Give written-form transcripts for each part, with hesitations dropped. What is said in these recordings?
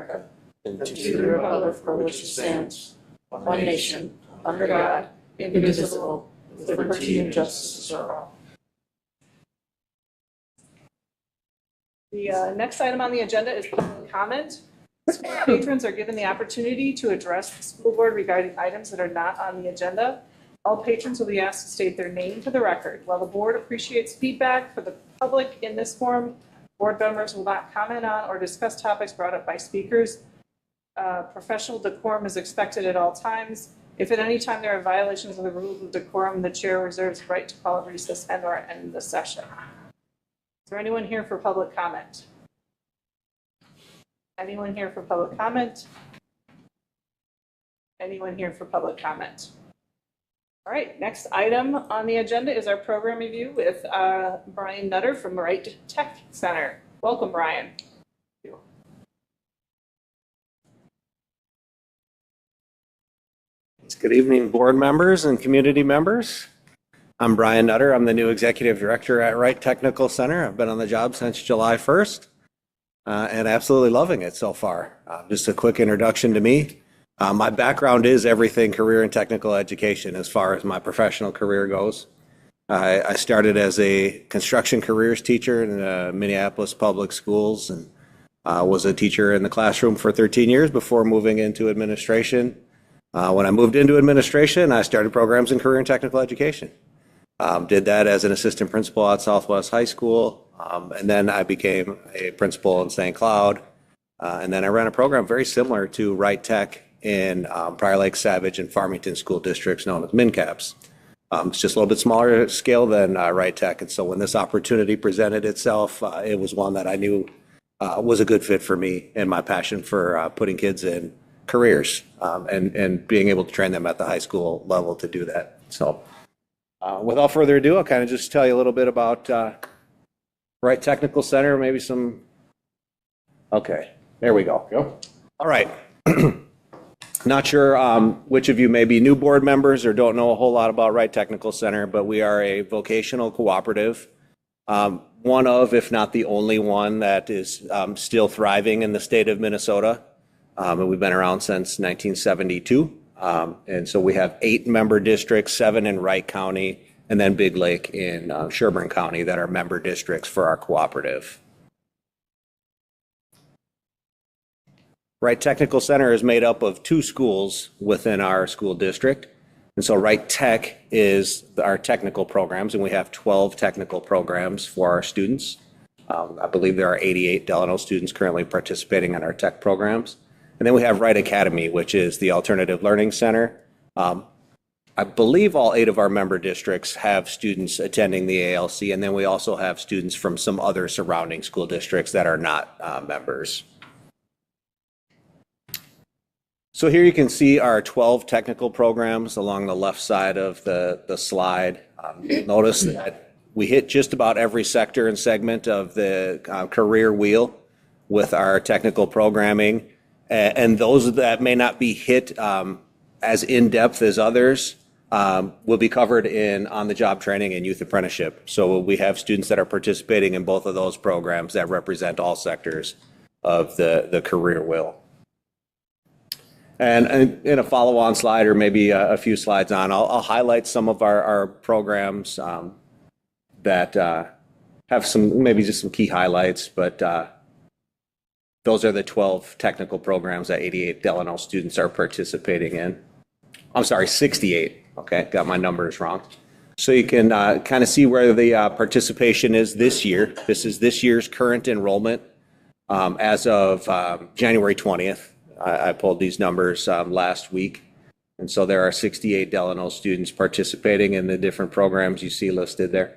America, and to the republic for which it stands, one nation, under God, indivisible, with liberty and justice for all. The next item on the agenda is public comment. School patrons are given the opportunity to address the school board regarding items that are not on the agenda. All patrons will be asked to state their name for the record. While the board appreciates feedback for the public in this forum, board members will not comment on or discuss topics brought up by speakers. Professional decorum is expected at all times. If at any time there are violations of the rules of decorum, the chair reserves the right to call a recess and/or end the session. Is there anyone here for public comment? Anyone here for public comment? Anyone here for public comment? All right, next item on the agenda is our program review with Brian Nutter from Wright Tech Center. Welcome, Brian. Good evening, board members and community members. I'm Brian Nutter. I'm the new executive director at Wright Technical Center. I've been on the job since July 1st and absolutely loving it so far. Just a quick introduction to me. My background is everything career and technical education as far as my professional career goes. I started as a construction careers teacher in Minneapolis public schools and was a teacher in the classroom for 13 years before moving into administration. When I moved into administration, I started programs in career and technical education. Did that as an assistant principal at Southwest High School, and then I became a principal in St. Cloud, and then I ran a program very similar to Wright Tech in Prior Lake, Savage, and Farmington school districts known as MinCaps. It's just a little bit smaller scale than Wright Tech, and so when this opportunity presented itself, it was one that I knew was a good fit for me and my passion for putting kids in careers and being able to train them at the high school level to do that. So without further ado, I'll kind of just tell you a little bit about Wright Technical Center, maybe some, okay, there we go. Yep. All right. Not sure which of you may be new board members or don't know a whole lot about Wright Technical Center, but we are a vocational cooperative. One of, if not the only one, that is still thriving in the state of Minnesota. And we've been around since 1972. And so we have 8 member districts, 7 in Wright County, and then Big Lake in Sherburne County that are member districts for our cooperative. Wright Technical Center is made up of 2 schools within our school district. And so Wright Tech is our technical programs, and we have 12 technical programs for our students. I believe there are 88 Delano students currently participating in our tech programs. And then we have Wright Academy, which is the Alternative Learning Center. I believe all 8 of our member districts have students attending the ALC, and then we also have students from some other surrounding school districts that are not members. So here you can see our 12 technical programs along the left side of the slide. You'll notice that we hit just about every sector and segment of the career wheel with our technical programming. And those that may not be hit as in-depth as others will be covered in on-the-job training and youth apprenticeship. So we have students that are participating in both of those programs that represent all sectors of the career wheel. And in a follow-on slide, or maybe a few slides on, I'll highlight some of our programs that have some, maybe just some key highlights, but those are the 12 technical programs that 88 Delano students are participating in. I'm sorry, 68. Okay, got my numbers wrong. So you can kind of see where the participation is this year. This is this year's current enrollment as of January 20th. I pulled these numbers last week. And so there are 68 Delano students participating in the different programs you see listed there.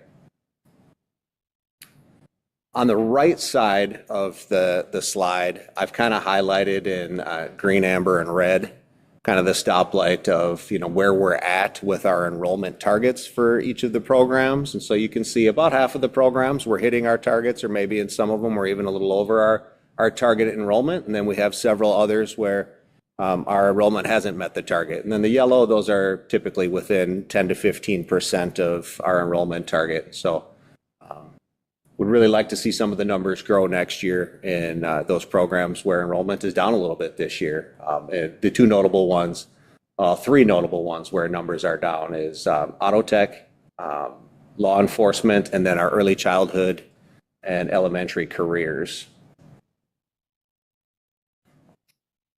On the right side of the slide, I've kind of highlighted in green, amber, and red, kind of the stoplight of, you know, where we're at with our enrollment targets for each of the programs. And so you can see about half of the programs we're hitting our targets, or maybe in some of them we're even a little over our target enrollment. And then we have several others where our enrollment hasn't met the target. And then the yellow, those are typically within 10 to 15% of our enrollment target. So Would really like to see some of the numbers grow next year in those programs where enrollment is down a little bit this year. And the two notable ones, three notable ones where numbers are down is auto tech, law enforcement, and then our early childhood and elementary careers.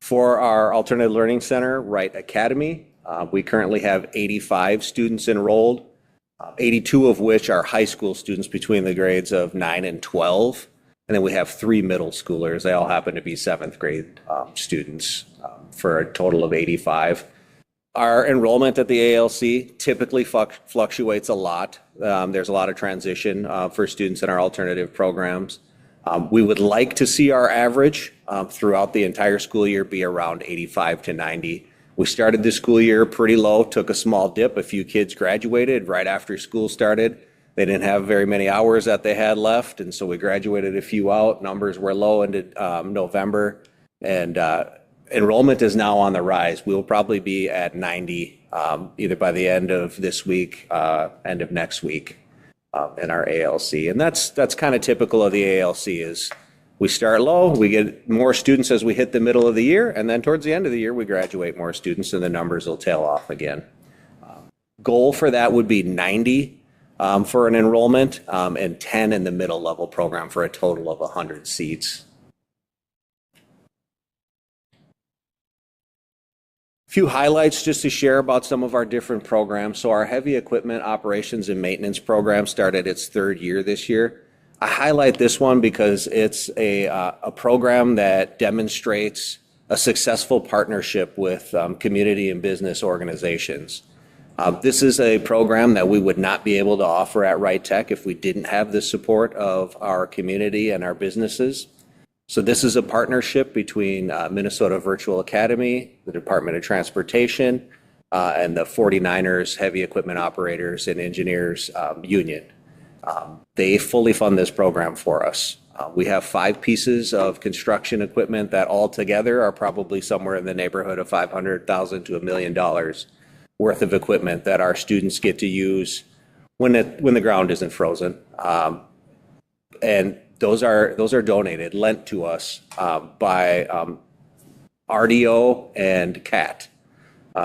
For our Alternative Learning Center, Wright Academy, we currently have 85 students enrolled, 82 of which are high school students between the grades of 9 and 12. And then we have 3 middle schoolers. They all happen to be 7th grade students for a total of 85. Our enrollment at the ALC typically fluctuates a lot. There's a lot of transition for students in our alternative programs. We would like to see our average throughout the entire school year be around 85 to 90. We started this school year pretty low, took a small dip. A few kids graduated right after school started. They didn't have very many hours that they had left, and so we graduated a few out. Numbers were low into November, and enrollment is now on the rise. We will probably be at 90 either by the end of this week, end of next week in our ALC. And that's kind of typical of the ALC is we start low, we get more students as we hit the middle of the year, and then towards the end of the year, we graduate more students and the numbers will tail off again. Goal for that would be 90 for an enrollment and 10 in the middle level program for a total of 100 seats. A few highlights just to share about some of our different programs. So our heavy equipment operations and maintenance program started its 3rd year this year. I highlight this one because it's a program that demonstrates a successful partnership with community and business organizations. This is a program that we would not be able to offer at Wright Tech if we didn't have the support of our community and our businesses. So this is a partnership between Minnesota Virtual Academy, the Department of Transportation, and the 49ers Heavy Equipment Operators and Engineers Union. They fully fund this program for us. We have 5 pieces of construction equipment that all together are probably somewhere in the neighborhood of $500,000 to $1 million worth of equipment that our students get to use when the ground isn't frozen. And those are donated, lent to us by RDO and CAT.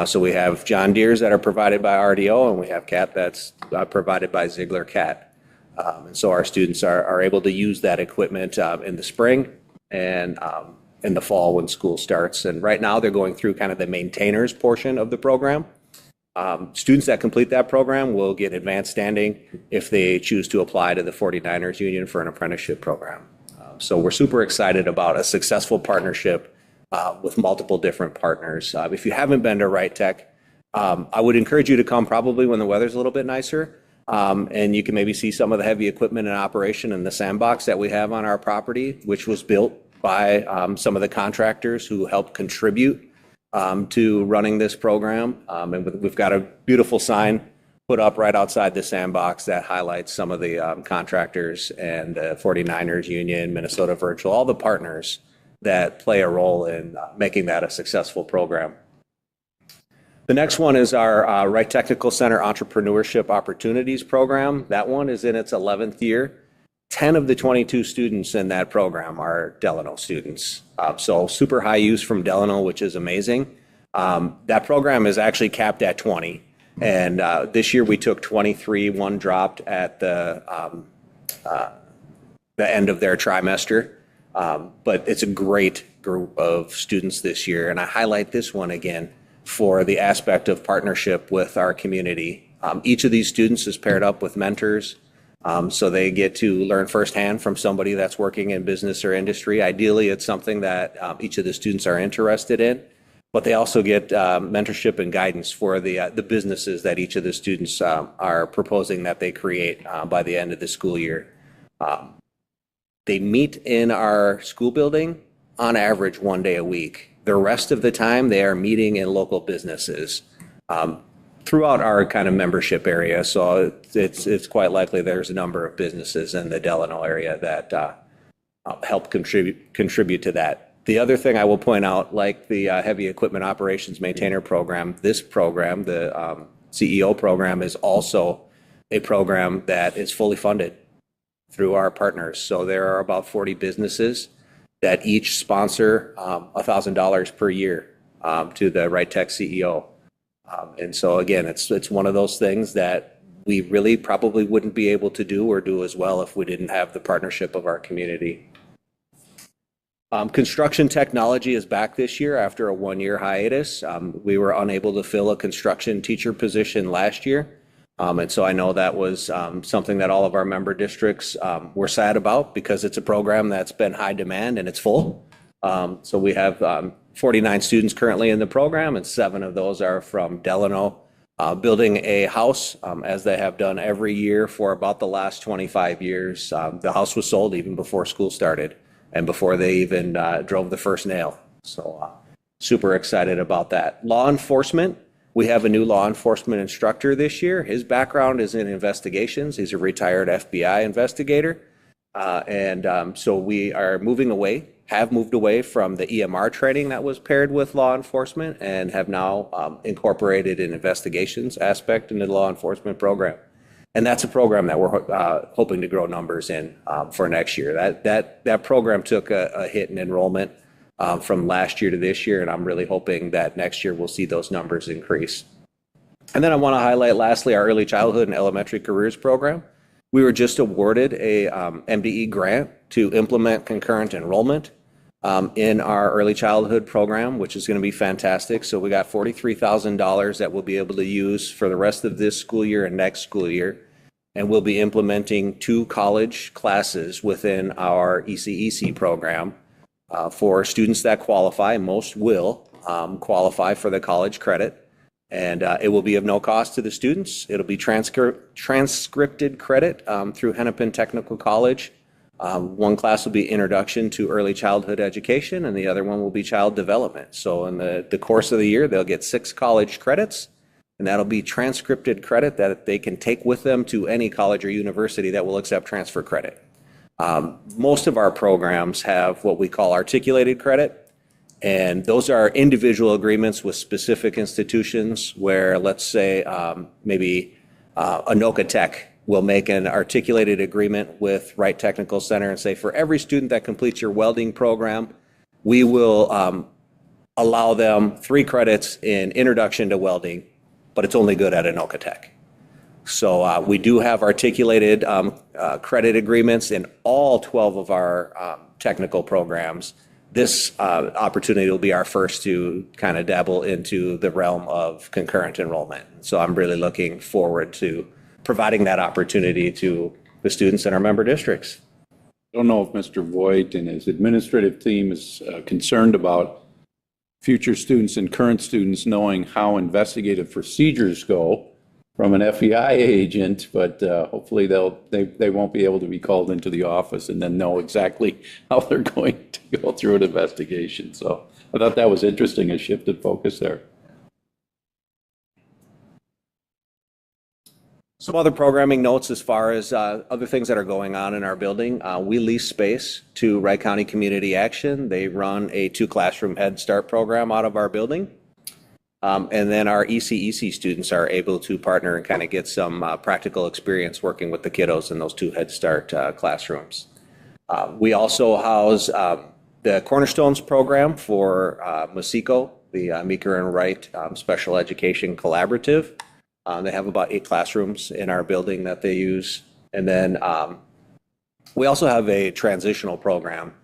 So we have John Deere's that are provided by RDO, and we have CAT that's provided by Ziegler CAT. And so our students are able to use that equipment in the spring and in the fall when school starts. And right now they're going through kind of the maintainers portion of the program. Students that complete that program will get advanced standing if they choose to apply to the 49ers Union for an apprenticeship program. So we're super excited about a successful partnership with multiple different partners. If you haven't been to Wright Tech, I would encourage you to come probably when the weather's a little bit nicer. And you can maybe see some of the heavy equipment in operation in the sandbox that we have on our property, which was built by some of the contractors who helped contribute to running this program. And we've got a beautiful sign put up right outside the sandbox that highlights some of the contractors and the 49ers Union, Minnesota Virtual, all the partners that play a role in making that a successful program. The next one is our Wright Technical Center Entrepreneurship Opportunities Program. That one is in its 11th year. 10 of the 22 students in that program are Delano students. So super high use from Delano, which is amazing. That program is actually capped at 20. And this year we took 23, one dropped at the end of their trimester. But it's a great group of students this year. And I highlight this one again for the aspect of partnership with our community. Each of these students is paired up with mentors. So they get to learn firsthand from somebody that's working in business or industry. Ideally, it's something that each of the students are interested in, but they also get mentorship and guidance for the businesses that each of the students are proposing that they create by the end of the school year. They meet in our school building on average 1 day a week. The rest of the time, they are meeting in local businesses throughout our kind of membership area. So it's quite likely there's a number of businesses in the Delano area that help contribute to that. The other thing I will point out, like the Heavy Equipment Operations Maintainer Program, this program, the CEO program, is also a program that is fully funded through our partners. So there are about 40 businesses that each sponsor $1,000 per year to the Right Tech CEO. And so again, it's one of those things that we really probably wouldn't be able to do or do as well if we didn't have the partnership of our community. Construction technology is back this year after a one-year hiatus. We were unable to fill a construction teacher position last year. And so I know that was something that all of our member districts were sad about because it's a program that's been high demand and it's full. So we have 49 students currently in the program, and 7 of those are from Delano, building a house as they have done every year for about the last 25 years. The house was sold even before school started and before they even drove the first nail. So super excited about that. Law enforcement. We have a new law enforcement instructor this year. His background is in investigations. He's a retired FBI investigator. So we are have moved away from the EMR training that was paired with law enforcement and have now incorporated an investigations aspect into the law enforcement program. And that's a program that we're hoping to grow numbers in for next year. That program took a hit in enrollment from last year to this year, and I'm really hoping that next year we'll see those numbers increase. And then I want to highlight lastly our early childhood and elementary careers program. We were just awarded a MDE grant to implement concurrent enrollment in our early childhood program, which is going to be fantastic. So we got $43,000 that we'll be able to use for the rest of this school year and next school year. And we'll be implementing 2 college classes within our ECEC program for students that qualify. Most will qualify for the college credit. And it will be of no cost to the students. It'll be transcripted credit through Hennepin Technical College. One class will be Introduction to Early Childhood Education, and the other one will be Child Development. So in the course of the year, they'll get 6 college credits, and that'll be transcripted credit that they can take with them to any college or university that will accept transfer credit. Most of our programs have what we call articulated credit. And those are individual agreements with specific institutions where, let's say, maybe Anoka Tech will make an articulated agreement with Wright Technical Center and say, for every student that completes your welding program, we will allow them 3 credits in introduction to welding, but it's only good at Anoka Tech. So we do have articulated credit agreements in all 12 of our technical programs. This opportunity will be our first to kind of dabble into the realm of concurrent enrollment. So I'm really looking forward to providing that opportunity to the students in our member districts. I don't know if Mr. Voigt and his administrative team is concerned about future students and current students knowing how investigative procedures go from an FEI agent, but hopefully they won't be able to be called into the office and then know exactly how they're going to go through an investigation. So I thought that was interesting, a shifted focus there. Some other programming notes as far as other things that are going on in our building. We lease space to Wright County Community Action. They run a 2-classroom Head Start program out of our building. And then our ECEC students are able to partner and kind of get some practical experience working with the kiddos in those 2 Head Start classrooms. We also house the Cornerstones program for MASICO, the Meeker and Wright Special Education Collaborative. They have about 8 classrooms in our building that they use. And then we also have a transitional program.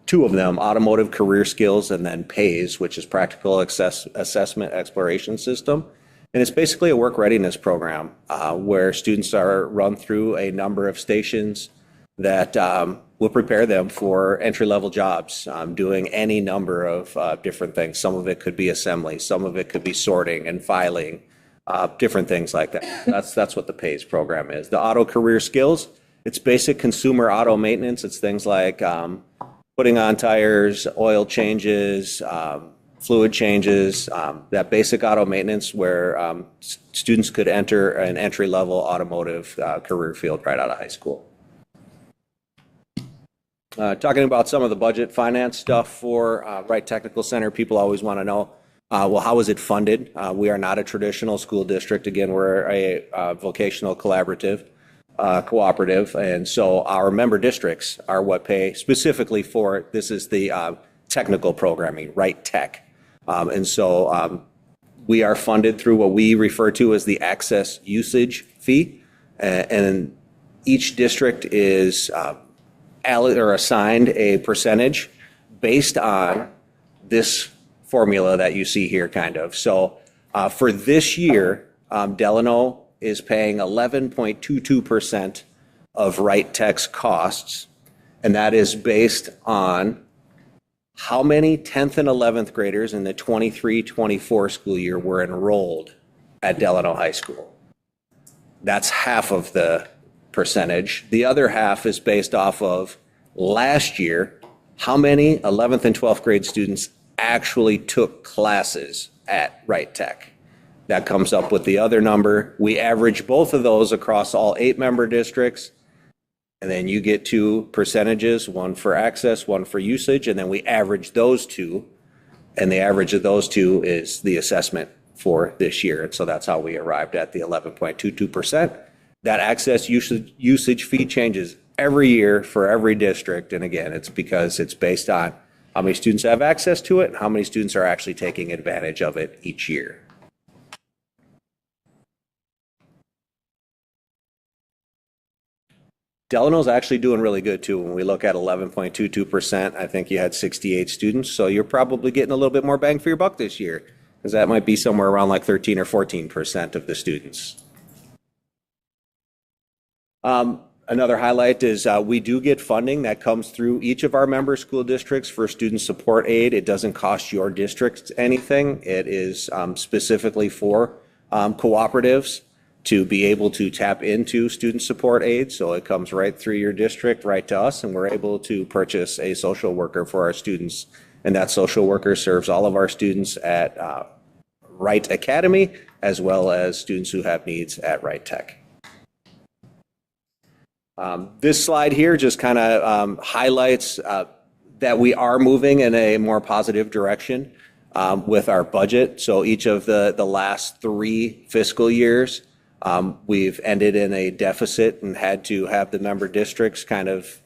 2 of them, Automotive Career Skills and then PAYS, which is Practical Assessment Exploration System. And it's basically a work readiness program where students are run through a number of stations that will prepare them for entry-level jobs, doing any number of different things. Some of it could be assembly, some of it could be sorting and filing, different things like that. That's what the PAYS program is. The Auto Career Skills, it's basic consumer auto maintenance. It's things like putting on tires, oil changes, fluid changes, that basic auto maintenance where students could enter an entry-level automotive career field right out of high school. Talking about some of the budget finance stuff for Wright Technical Center, people always want to know, well, how is it funded? We are not a traditional school district. Again, we're a vocational collaborative. cooperative. And so our member districts are what pay specifically for, this is the technical programming, Right Tech. And so we are funded through what we refer to as the access usage fee. And each district is assigned a percentage based on this formula that you see here, kind of. So for this year, Delano is paying 11.22% of Right Tech's costs, and that is based on how many 10th and 11th graders in the 23-24 school year were enrolled at Delano High School. That's half of the percentage. The other half is based off of last year, how many 11th and 12th grade students actually took classes at Right Tech. That comes up with the other number. We average both of those across all 8 member districts. And then you get 2 percentages, one for access, one for usage, and then we average those 2. And the average of those 2 is the assessment for this year. And so that's how we arrived at the 11.22%. That access usage fee changes every year for every district. And again, it's because it's based on how many students have access to it and how many students are actually taking advantage of it each year. Delano's actually doing really good too. When we look at 11.22%, I think you had 68 students. So you're probably getting a little bit more bang for your buck this year, because that might be somewhere around like 13 or 14% of the students. Another highlight is we do get funding that comes through each of our member school districts for student support aid. It doesn't cost your district anything. It is specifically for cooperatives to be able to tap into student support aid. So it comes right through your district, right to us, and we're able to purchase a social worker for our students. And that social worker serves all of our students at Right Academy, as well as students who have needs at Right Tech. This slide here just kind of highlights that we are moving in a more positive direction with our budget. So each of the last 3 fiscal years, we've ended in a deficit and had to have the member districts kind of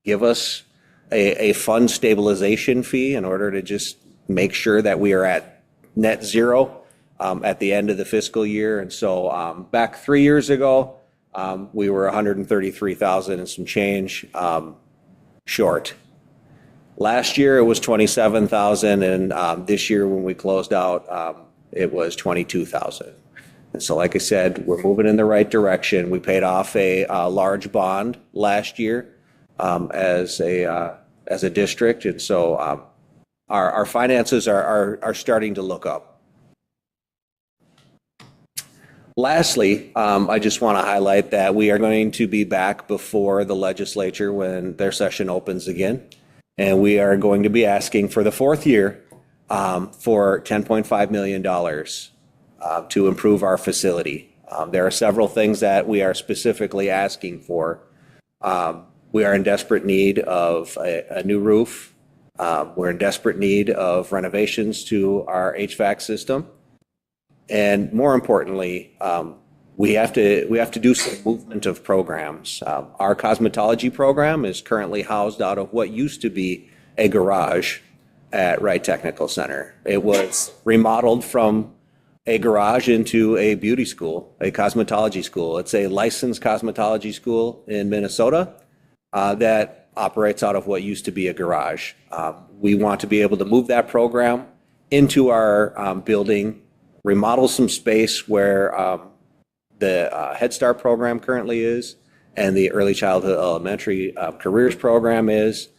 give us a fund stabilization fee in order to just make sure that we are at net zero at the end of the fiscal year. And so back 3 years ago, we were 133,000 and some change short. Last year it was 27,000, and this year when we closed out, it was 22,000. And so, like I said, we're moving in the right direction. We paid off a large bond last year as a district, and so our finances are starting to look up. Lastly, I just want to highlight that we are going to be back before the legislature when their session opens again, and we are going to be asking for the 4th year for $10.5 million to improve our facility. There are several things that we are specifically asking for. We are in desperate need of a new roof. We're in desperate need of renovations to our HVAC system. And more importantly, we have to do some movement of programs. Our cosmetology program is currently housed out of what used to be a garage at Wright Technical Center. It was remodeled from a garage into a beauty school, a cosmetology school. It's a licensed cosmetology school in Minnesota that operates out of what used to be a garage. We want to be able to move that program into our building, remodel some space where the Head Start program currently is and the Early Childhood Elementary Careers program is,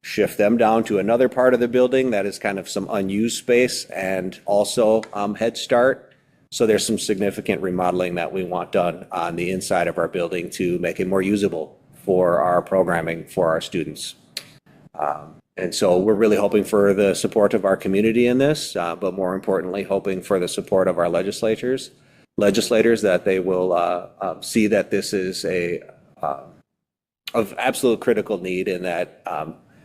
shift them down to another part of the building that is kind of some unused space, and also Head Start. So there's some significant remodeling that we want done on the inside of our building to make it more usable for our programming for our students. And so we're really hoping for the support of our community in this, but more importantly, hoping for the support of our legislators, that they will see that this is of absolute critical need, and that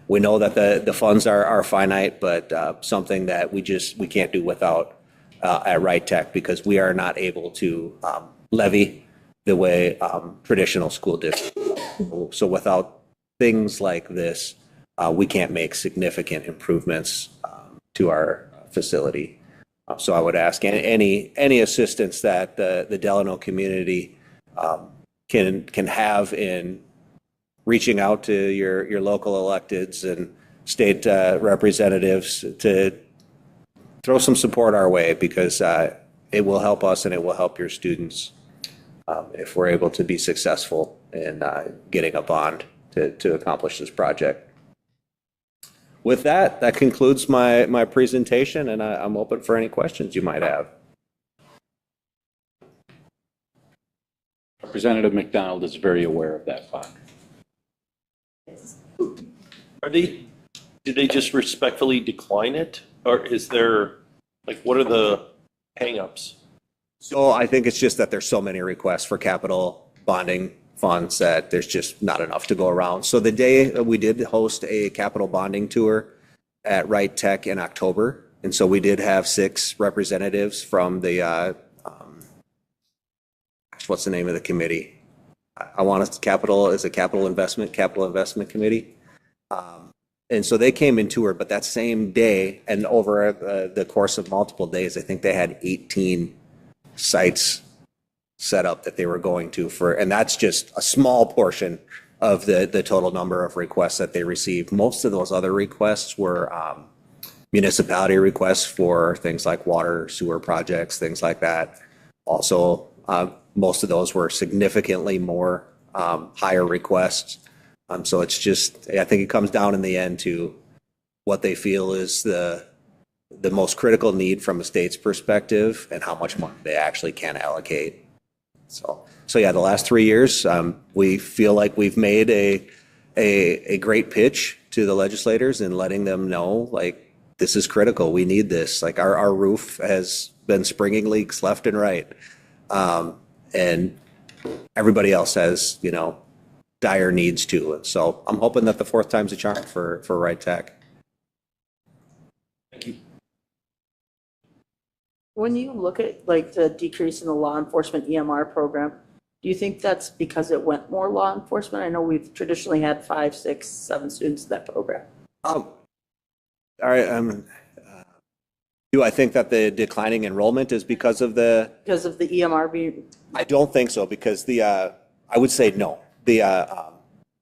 we know that the funds are finite, but something that we can't do without at Wright Tech, because we are not able to levy the way traditional school districts. So without things like this, we can't make significant improvements to our facility. So I would ask any assistance that the Delano community can have in reaching out to your local electeds and state representatives to throw some support our way, because it will help us and it will help your students if we're able to be successful in getting a bond to accomplish this project. With that, that concludes my presentation, and I'm open for any questions you might have. Representative McDonald is very aware of that bond. Did they just respectfully decline it? Or is there, like, what are the hangups? So I think it's just that there's so many requests for capital bonding funds that there's just not enough to go around. So the day we did host a capital bonding tour at Wright Tech in October, and so we did have 6 representatives from the, what's the name of the committee? I want to capital investment committee. And so they came and toured, but that same day and over the course of multiple days, I think they had 18 sites set up that they were going to for, and that's just a small portion of the total number of requests that they received. Most of those other requests were municipality requests for things like water, sewer projects, things like that. Also, most of those were significantly more higher requests. So it's just, I think it comes down in the end to what they feel is the most critical need from a state's perspective and how much money they actually can allocate. So yeah, the last 3 years, we feel like we've made a great pitch to the legislators and letting them know, like, this is critical. We need this. Like, our roof has been springing leaks left and right. And everybody else has, dire needs too. And so I'm hoping that the 4th time's a charm for Wright Tech. Thank you. When you look at like the decrease in the law enforcement EMR program, do you think that's because it went more law enforcement? I know we've traditionally had 5, 6, 7 students in that program. All right. Do I think that the declining enrollment is because of the? Because of the EMR being? I don't think so, because I would say no.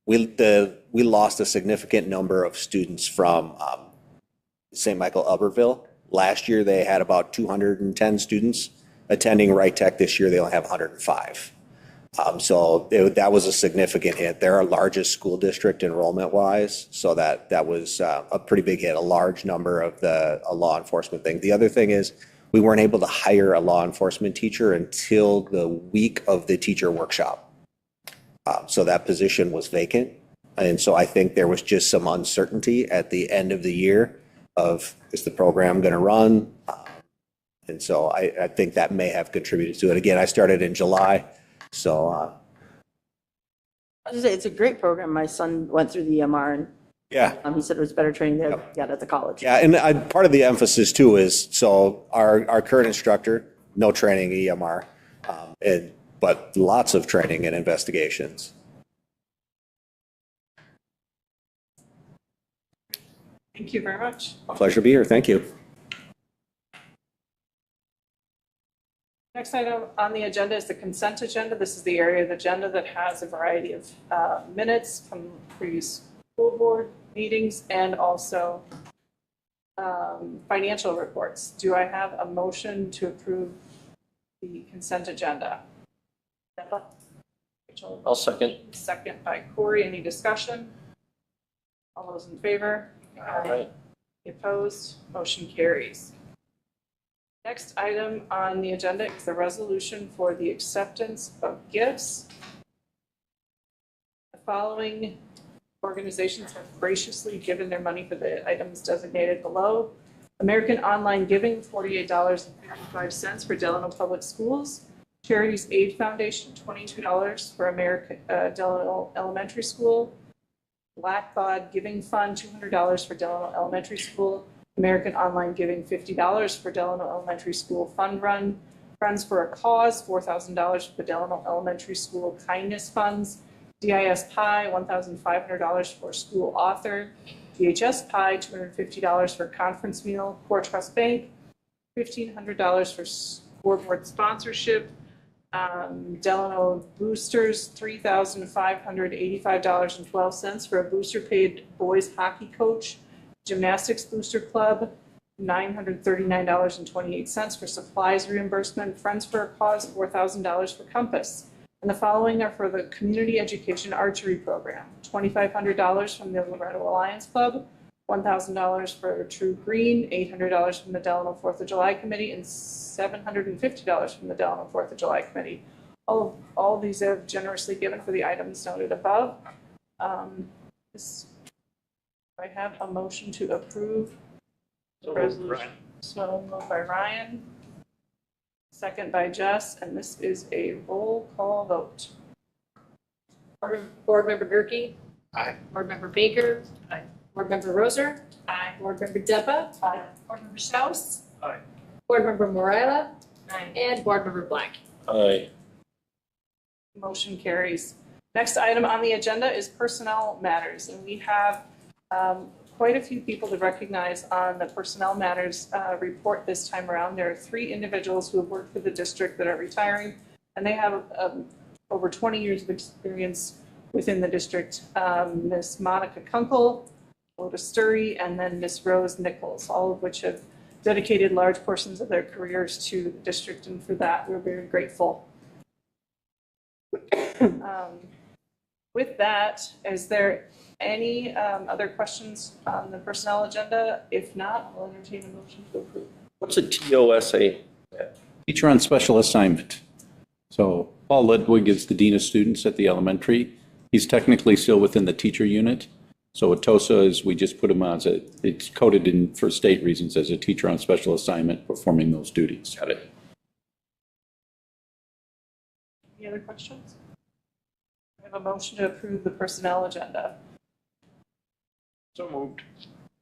We lost a significant number of students from St. Michael Albertville. Last year, they had about 210 students attending Wright Tech. This year, they only have 105. So that was a significant hit. They're our largest school district enrollment-wise, so that was a pretty big hit, a large number of a law enforcement thing. The other thing is we weren't able to hire a law enforcement teacher until the week of the teacher workshop. So that position was vacant. And so I think there was just some uncertainty at the end of the year of, is the program going to run? And so I think that may have contributed to it. Again, I started in July, so. I was gonna say, it's a great program. My son went through the EMR and Yeah. he said it was better training than he got at the college. Yeah, and part of the emphasis too is, so our current instructor, no training in EMR, but lots of training in investigations. Thank you very much. Pleasure to be here. Thank you. Next item on the agenda is the consent agenda. This is the area of the agenda that has a variety of minutes from previous school board meetings and also financial reports. Do I have a motion to approve the consent agenda? Rachel? I'll second. Second by Corey. Any discussion? All those in favor? All right. Opposed? Motion carries. Next item on the agenda is the resolution for the acceptance of gifts. The following organizations have graciously given their money for the items designated below. American Online Giving, $48.55 for Delano Public Schools. Charities Aid Foundation, $22 for Delano Elementary School. Blackbaud Giving Fund, $200 for Delano Elementary School. American Online Giving, $50 for Delano Elementary School Fund Run. Friends for a Cause, $4,000 for the Delano Elementary School Kindness Funds. DIS Pi, $1,500 for school author. DHS Pi, $250 for conference meal. Core Trust Bank, $1,500 for scoreboard sponsorship. Delano Boosters, $3,585.12 for a booster paid boys hockey coach. Gymnastics Booster Club, $939.28 for supplies reimbursement. Friends for a Cause, $4,000 for Compass. And the following are for the Community Education Archery Program. $2,500 from the Loretto Alliance Club, $1,000 for True Green, $800 from the Delano 4th of July Committee, and $750 from the Delano 4th of July Committee. All of these have generously given for the items noted above. I have a motion to approve the resolution. So moved by Ryan, second by Jess, and this is a roll call vote. Board Member Gerke. Aye. Board Member Baker. Aye. Board Member Roser. Aye. Board Member Deppa. Aye. Board Member Strauss. Aye. Board Member Morella. Aye. And Board Member Black. Aye. Motion carries. Next item on the agenda is personnel matters, and we have quite a few people to recognize on the personnel matters report this time around. There are 3 individuals who have worked for the district that are retiring, and they have over 20 years of experience within the district. Ms. Monica Kunkel, Oda Sturry, and then Ms. Rose Nichols, all of which have dedicated large portions of their careers to the district, and for that, we're very grateful. With that, is there any other questions on the personnel agenda? If not, I'll entertain a motion to approve. What's a TOSA? Teacher on special assignment. So Paul Ludwig is the dean of students at the elementary. He's technically still within the teacher unit. So a TOSA is, we just put him on, it's coded in for state reasons as a teacher on special assignment performing those duties. Got it. Any other questions? I have a motion to approve the personnel agenda. So moved.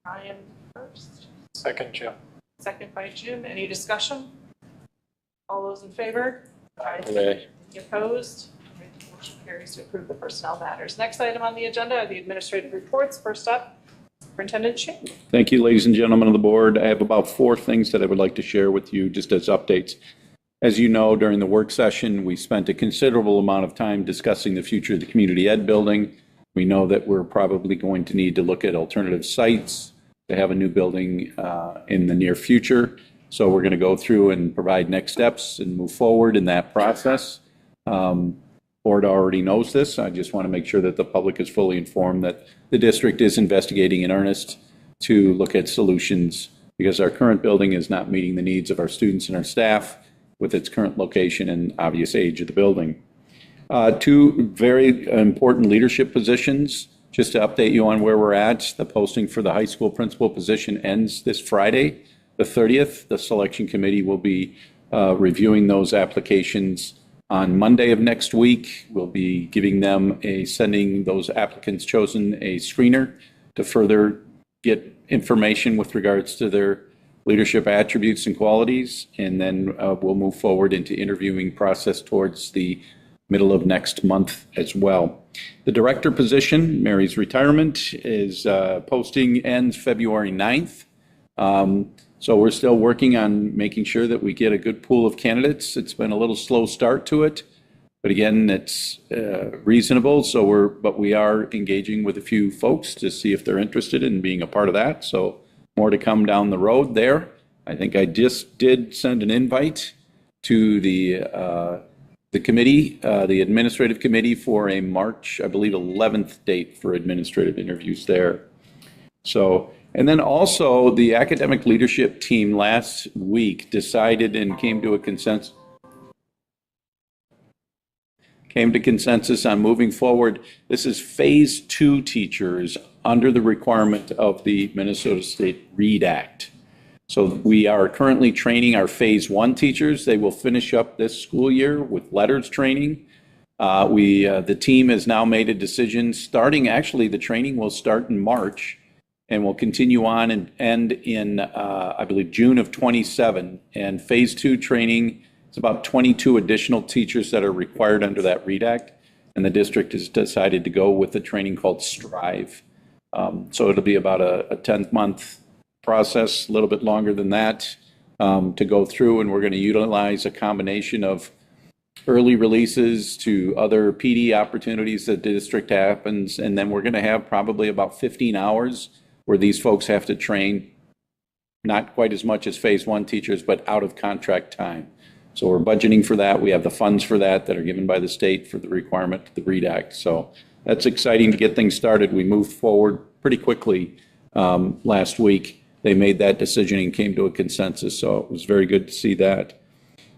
Ryan first, Second, Jim. second by Jim. Any discussion? All those in favor? Aye. Any opposed? Motion carries to approve the personnel matters. Next item on the agenda are the administrative reports. First up, Superintendent Shane. Thank you, ladies and gentlemen of the board. I have about 4 things that I would like to share with you just as updates. As you know, during the work session, we spent a considerable amount of time discussing the future of the community ed building. We know that we're probably going to need to look at alternative sites to have a new building in the near future. So we're going to go through and provide next steps and move forward in that process. Board already knows this. I just want to make sure that the public is fully informed that the district is investigating in earnest to look at solutions because our current building is not meeting the needs of our students and our staff with its current location and obvious age of the building. 2 very important leadership positions. Just to update you on where we're at, the posting for the high school principal position ends this Friday, the 30th. The selection committee will be reviewing those applications on Monday of next week. We'll be giving them sending those applicants chosen a screener to further get information with regards to their leadership attributes and qualities, and then we'll move forward into interviewing process towards the middle of next month as well. The director position, Mary's retirement, is posting ends February 9th. So we're still working on making sure that we get a good pool of candidates. It's been a little slow start to it, but again, it's reasonable. But we are engaging with a few folks to see if they're interested in being a part of that. So more to come down the road there. I think I just did send an invite to the committee, the administrative committee, for a March, I believe, 11th date for administrative interviews there. So, and then also the academic leadership team last week decided and came to consensus on moving forward. This is phase 2 teachers under the requirement of the Minnesota State READ Act. So we are currently training our phase 1 teachers. They will finish up this school year with letters training. The team has now made a decision starting, actually the training will start in March and will continue on and end in, I believe, June of 27. And phase 2 training It's about 22 additional teachers that are required under that READ Act, and the district has decided to go with a training called Strive. So it'll be about a 10-month process, a little bit longer than that, to go through, and we're going to utilize a combination of early releases to other PD opportunities that the district happens, and then we're going to have probably about 15 hours where these folks have to train, not quite as much as phase one teachers, but out of contract time. So we're budgeting for that. We have the funds for that are given by the state for the requirement to the READ Act. So that's exciting to get things started. We moved forward pretty quickly last week. They made that decision and came to a consensus. So it was very good to see that.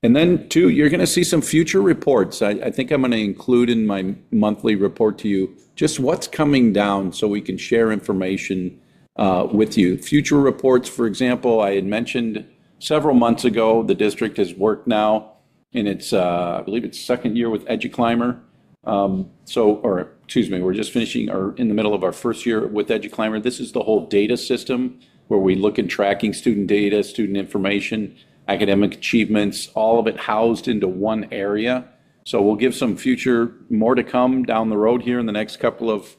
And then, too, you're going to see some future reports. I think I'm going to include in my monthly report to you just what's coming down so we can share information with you. Future reports, for example, I had mentioned several months ago, the district has worked now in its, I believe it's second year with EduClimber. We're just finishing or in the middle of our first year with EduClimber. This is the whole data system where we look at tracking student data, student information, academic achievements, all of it housed into one area. So we'll give some future, more to come down the road here in the next couple of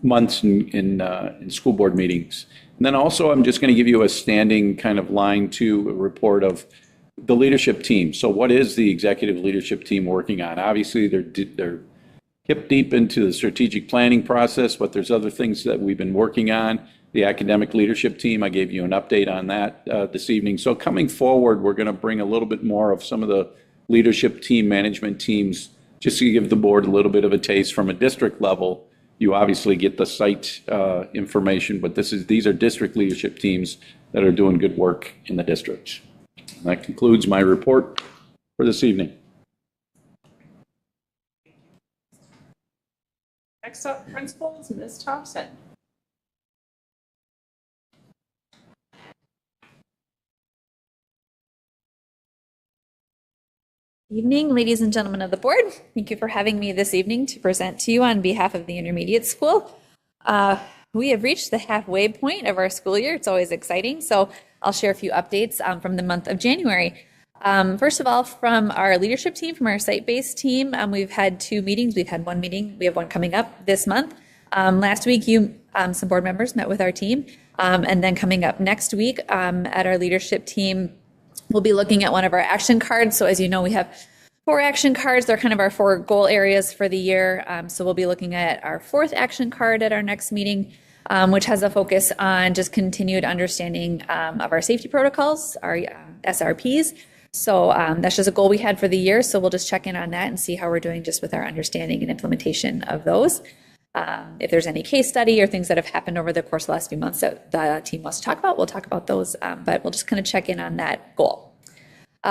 months in school board meetings. And then also, I'm just going to give you a standing kind of line to a report of the leadership team. So what is the executive leadership team working on? Obviously, they're hip deep into the strategic planning process, but there's other things that we've been working on. The academic leadership team, I gave you an update on that this evening. So coming forward, we're going to bring a little bit more of some of the leadership team, management teams, just to give the board a little bit of a taste from a district level. You obviously get the site information, but these are district leadership teams that are doing good work in the district. And that concludes my report for this evening. Next up, principals, Ms. Thompson. Evening, ladies and gentlemen of the board. Thank you for having me this evening to present to you on behalf of the intermediate school. We have reached the halfway point of our school year. It's always exciting. So I'll share a few updates from the month of January. First of all, from our leadership team, from our site-based team, we've had 2 meetings. We've had 1 meeting. We have 1 coming up this month. Last week, some board members met with our team. And then coming up next week at our leadership team, we'll be looking at one of our action cards. So as you know, we have 4 action cards. They're kind of our 4 goal areas for the year. So we'll be looking at our 4th action card at our next meeting, which has a focus on just continued understanding of our safety protocols, our SRPs. So that's just a goal we had for the year. So we'll just check in on that and see how we're doing just with our understanding and implementation of those. If there's any case study or things that have happened over the course of the last few months that the team wants to talk about, we'll talk about those, but we'll just kind of check in on that goal.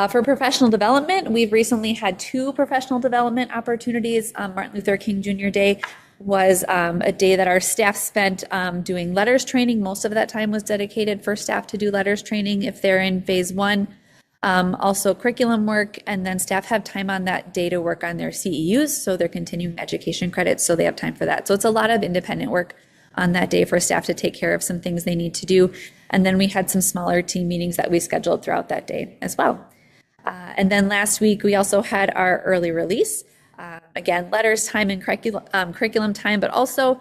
For professional development, we've recently had 2 professional development opportunities. Martin Luther King Jr. Day was a day that our staff spent doing letters training. Most of that time was dedicated for staff to do letters training if they're in phase 1. Also curriculum work, and then staff have time on that day to work on their CEUs, so their continuing education credits, so they have time for that. So it's a lot of independent work on that day for staff to take care of some things they need to do. And then we had some smaller team meetings that we scheduled throughout that day as well. And then last week, we also had our early release. Again, letters time and curriculum time, but also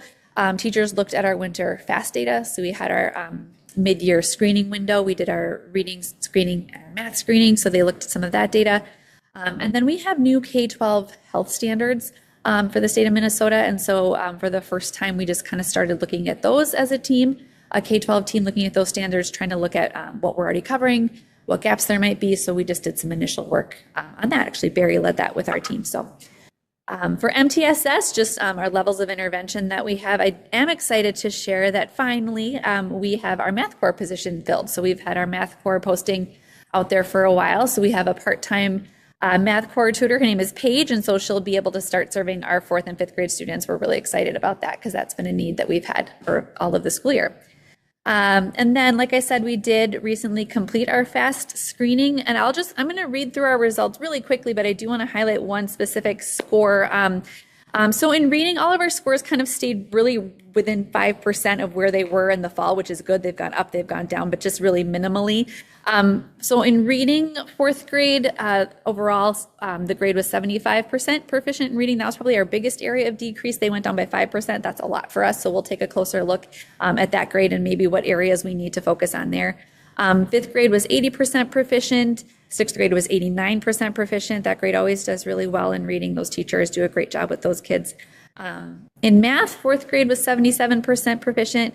teachers looked at our winter FAST data. So we had our mid-year screening window. We did our reading screening and math screening, so they looked at some of that data. And then we have new K-12 health standards for the state of Minnesota. And so for the first time, we just kind of started looking at those as a team, a K-12 team looking at those standards, trying to look at what we're already covering, what gaps there might be. So we just did some initial work on that. Actually, Barry led that with our team. So for MTSS, just our levels of intervention that we have, I am excited to share that finally we have our math core position filled. So we've had our math core posting out there for a while. So we have a part-time math core tutor. Her name is Paige, and so she'll be able to start serving our 4th and 5th grade students. We're really excited about that because that's been a need that we've had for all of the school year. And then, like I said, we did recently complete our FAST screening, and I'm going to read through our results really quickly, but I do want to highlight one specific score. So in reading, all of our scores kind of stayed really within 5% of where they were in the fall, which is good. They've gone up, they've gone down, but just really minimally. So in reading, fourth grade, overall, the grade was 75% proficient in reading. That was probably our biggest area of decrease. They went down by 5%. That's a lot for us. So we'll take a closer look at that grade and maybe what areas we need to focus on there. Fifth grade was 80% proficient. Sixth grade was 89% proficient. That grade always does really well in reading. Those teachers do a great job with those kids. In math, fourth grade was 77% proficient.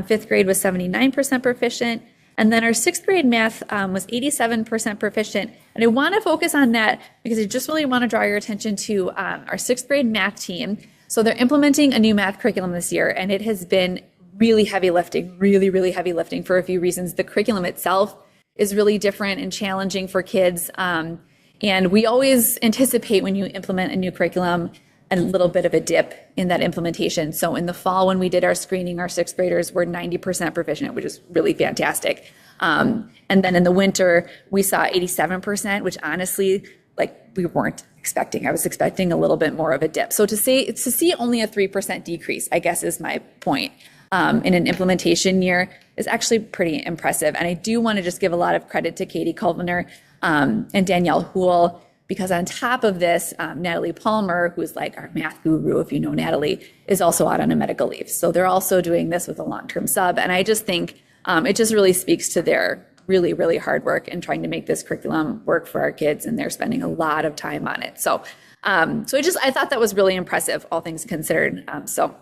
Fifth grade was 79% proficient. And then our sixth grade math was 87% proficient. And I want to focus on that because I just really want to draw your attention to our sixth grade math team. So they're implementing a new math curriculum this year, and it has been really heavy lifting, really heavy lifting for a few reasons. The curriculum itself is really different and challenging for kids. And we always anticipate when you implement a new curriculum, a little bit of a dip in that implementation. So in the fall, when we did our screening, our sixth graders were 90% proficient, which is really fantastic. And then in the winter, we saw 87%, which honestly, like we weren't expecting. I was expecting a little bit more of a dip. So to see only a 3% decrease, I guess is my point, in an implementation year is actually pretty impressive. And I do want to just give a lot of credit to Katie Culvener and Danielle Houle, because on top of this, Natalie Palmer, who's like our math guru, if you know Natalie, is also out on a medical leave. So they're also doing this with a long-term sub. And I just think it just really speaks to their really hard work in trying to make this curriculum work for our kids. And they're spending a lot of time on it. So I thought that was really impressive, all things considered. So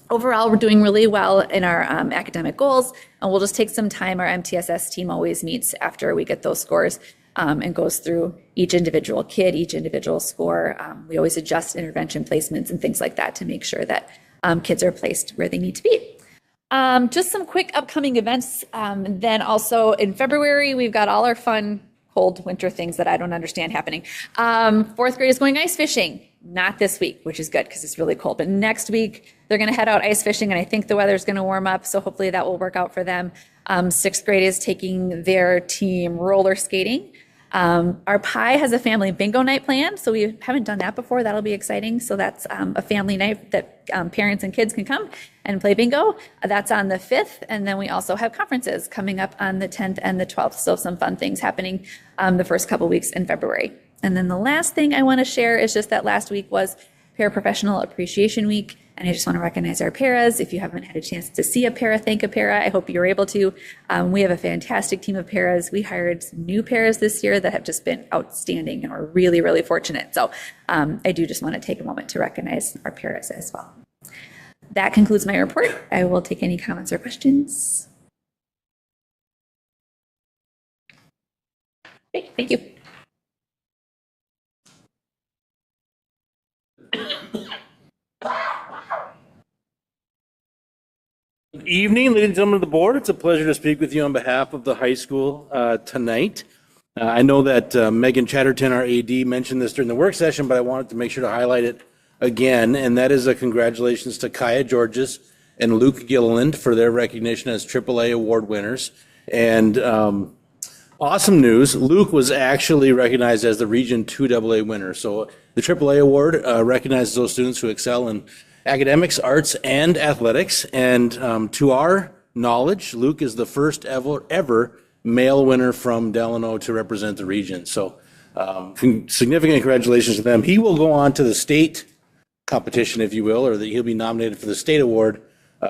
overall, we're doing really well in our academic goals, and we'll just take some time. Our MTSS team always meets after we get those scores and goes through each individual kid, each individual score. We always adjust intervention placements and things like that to make sure that kids are placed where they need to be. Just some quick upcoming events. Then also in February, we've got all our fun cold winter things that I don't understand happening. Fourth grade is going ice fishing. Not this week, which is good because it's really cold. But next week, they're going to head out ice fishing, and I think the weather's going to warm up, so hopefully that will work out for them. Sixth grade is taking their team roller skating. Our PI has a family bingo night planned, so we haven't done that before. That'll be exciting. So that's a family night that parents and kids can come and play bingo. That's on the 5th, and then we also have conferences coming up on the 10th and the 12th, so some fun things happening the first couple weeks in February. And then the last thing I want to share is just that last week was Paraprofessional Appreciation Week, and I just want to recognize our paras. If you haven't had a chance to see a para, thank a para. I hope you're able to. We have a fantastic team of paras. We hired some new paras this year that have just been outstanding, and we're really fortunate. So I do just want to take a moment to recognize our paras as well. That concludes my report. I will take any comments or questions. Great, thank you. Good evening, ladies and gentlemen of the board. It's a pleasure to speak with you on behalf of the high school tonight. I know that Megan Chatterton, our AD, mentioned this during the work session, but I wanted to make sure to highlight it again, and that is a congratulations to Kaya Georges and Luke Gilliland for their recognition as AAA award winners. And awesome news, Luke was actually recognized as the Region 2 AA winner. So the AAA award recognizes those students who excel in academics, arts, and athletics. And to our knowledge, Luke is the first ever male winner from Delano to represent the region. So significant congratulations to them. He will go on to the state competition, if you will, or that he'll be nominated for the state award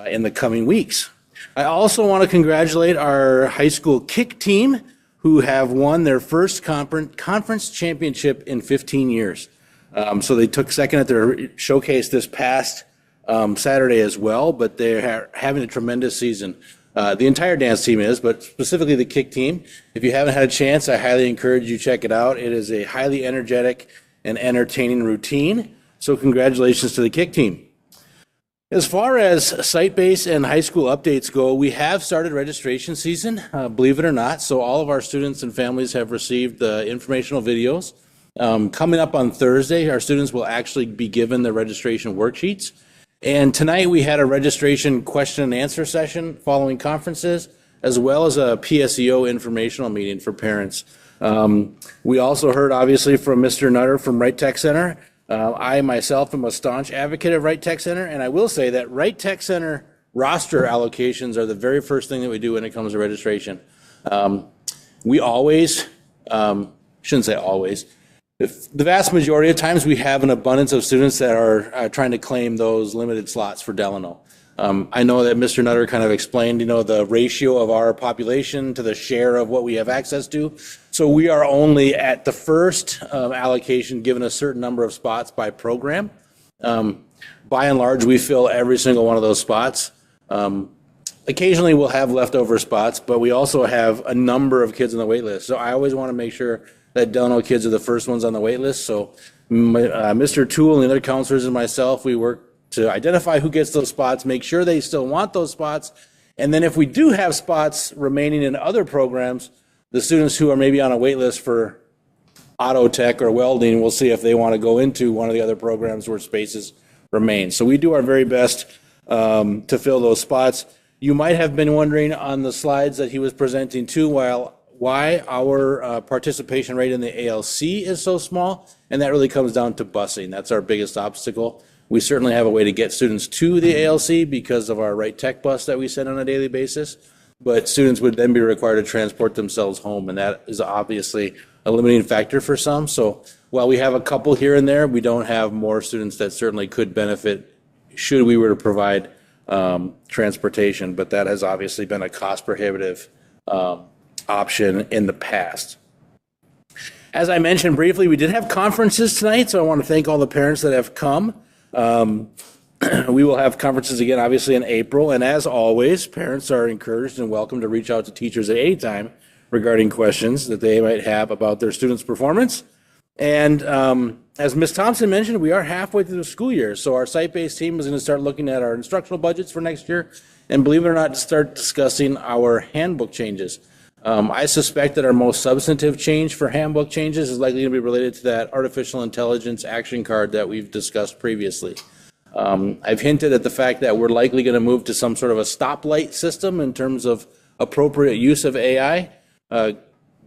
in the coming weeks. I also want to congratulate our high school kick team, who have won their first conference championship in 15 years. So they took second at their showcase this past Saturday as well, but they're having a tremendous season. The entire dance team is, but specifically the kick team. If you haven't had a chance, I highly encourage you to check it out. It is a highly energetic and entertaining routine. So congratulations to the kick team. As far as site-based and high school updates go, we have started registration season, believe it or not. So all of our students and families have received the informational videos. Coming up on Thursday, our students will actually be given the registration worksheets. And tonight we had a registration question and answer session following conferences, as well as a PSEO informational meeting for parents. We also heard, obviously, from Mr. Nutter from Wright Tech Center I myself am a staunch advocate of Right Tech Center, and I will say that Right Tech Center roster allocations are the very first thing that we do when it comes to registration. We always, shouldn't say always, the vast majority of times we have an abundance of students that are trying to claim those limited slots for Delano. I know that Mr. Nutter kind of explained, the ratio of our population to the share of what we have access to. So we are only at the first allocation given a certain number of spots by program. By and large, we fill every single one of those spots. Occasionally we'll have leftover spots, but we also have a number of kids on the wait list. So I always want to make sure that Delano kids are the first ones on the wait list. So Mr. Toole and the other counselors and myself, we work to identify who gets those spots, make sure they still want those spots. And then if we do have spots remaining in other programs, the students who are maybe on a wait list for auto tech or welding, we'll see if they want to go into one of the other programs where spaces remain. So we do our very best to fill those spots. You might have been wondering on the slides that he was presenting too, why our participation rate in the ALC is so small, and that really comes down to busing. That's our biggest obstacle. We certainly have a way to get students to the ALC because of our Right Tech bus that we send on a daily basis, but students would then be required to transport themselves home, and that is obviously a limiting factor for some. So while we have a couple here and there, we don't have more students that certainly could benefit should we were to provide transportation, but that has obviously been a cost prohibitive option in the past. As I mentioned briefly, we did have conferences tonight, so I want to thank all the parents that have come. We will have conferences again, obviously, in April, and as always, parents are encouraged and welcome to reach out to teachers at any time regarding questions that they might have about their students' performance. And as Ms. Thompson mentioned, we are halfway through the school year, so our site-based team is going to start looking at our instructional budgets for next year, and believe it or not, start discussing our handbook changes. I suspect that our most substantive change for handbook changes is likely to be related to that artificial intelligence action card that we've discussed previously. I've hinted at the fact that we're likely going to move to some sort of a stoplight system in terms of appropriate use of AI.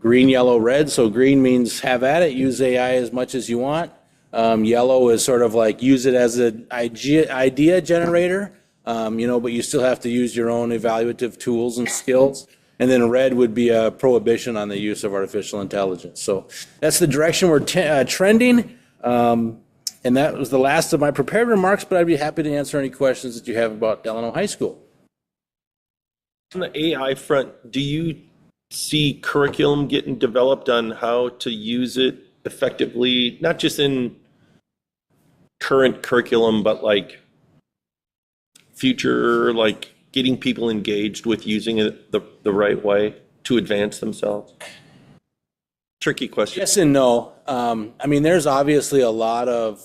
Green, yellow, red. So green means have at it, use AI as much as you want. Yellow is sort of like use it as an idea generator, but you still have to use your own evaluative tools and skills. And then red would be a prohibition on the use of artificial intelligence. So that's the direction we're trending. And that was the last of my prepared remarks, but I'd be happy to answer any questions that you have about Delano High School. On the AI front, do you see curriculum getting developed on how to use it effectively, not just in current curriculum, but like future, like getting people engaged with using it the right way to advance themselves? Tricky question. Yes and no. There's obviously a lot of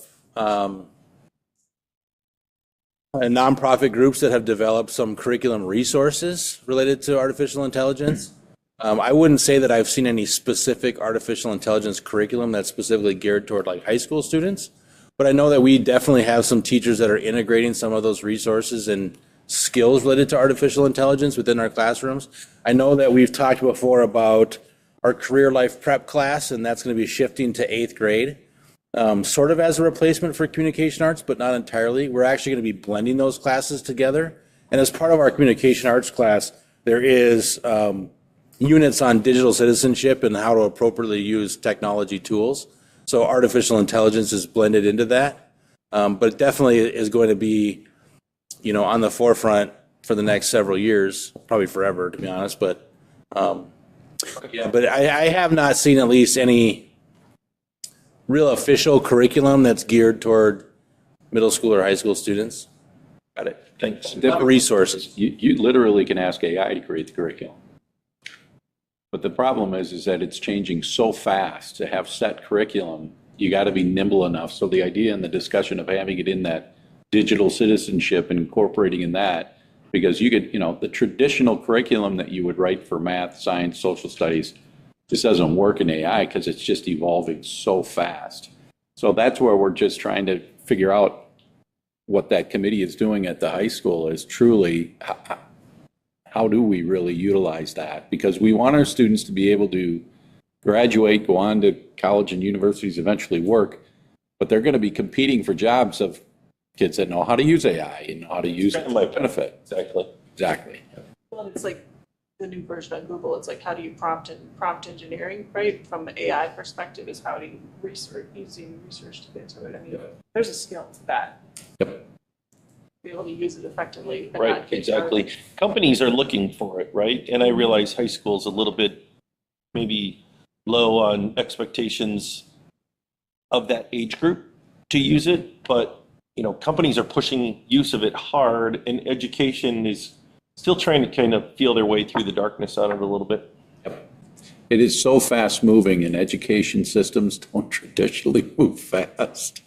nonprofit groups that have developed some curriculum resources related to artificial intelligence. I wouldn't say that I've seen any specific artificial intelligence curriculum that's specifically geared toward like high school students, but I know that we definitely have some teachers that are integrating some of those resources and skills related to artificial intelligence within our classrooms. I know that we've talked before about our career life prep class, and that's going to be shifting to 8th grade, sort of as a replacement for communication arts, but not entirely. We're actually going to be blending those classes together. And as part of our communication arts class, there is units on digital citizenship and how to appropriately use technology tools. So artificial intelligence is blended into that. But it definitely is going to be, on the forefront for the next several years, probably forever, to be honest. But but I have not seen at least any real official curriculum that's geared toward middle school or high school students. Got it. Thanks. Different resources. You literally can ask AI to create the curriculum. But the problem is that it's changing so fast. To have set curriculum, you got to be nimble enough. So the idea and the discussion of having it in that digital citizenship and incorporating in that, because you could, the traditional curriculum that you would write for math, science, social studies, this doesn't work in AI because it's just evolving so fast. So that's where we're just trying to figure out what that committee is doing at the high school is truly how do we really utilize that? Because we want our students to be able to graduate, go on to college and universities, eventually work, but they're going to be competing for jobs of kids that know how to use AI and know how to use it to their benefit. Exactly. Exactly. Well, it's like the new version on Google. It's like, how do you prompt engineering, right? From an AI perspective is how do you using research to get to it. I mean, there's a skill to that. Yep. Be able to use it effectively. And Right, not get exactly. charged. Companies are looking for it, right? And I realize high school's a little bit maybe low on expectations of that age group to use it, but companies are pushing use of it hard, and education is still trying to kind of feel their way through the darkness on it a little bit. It is so fast moving, and education systems don't traditionally move fast.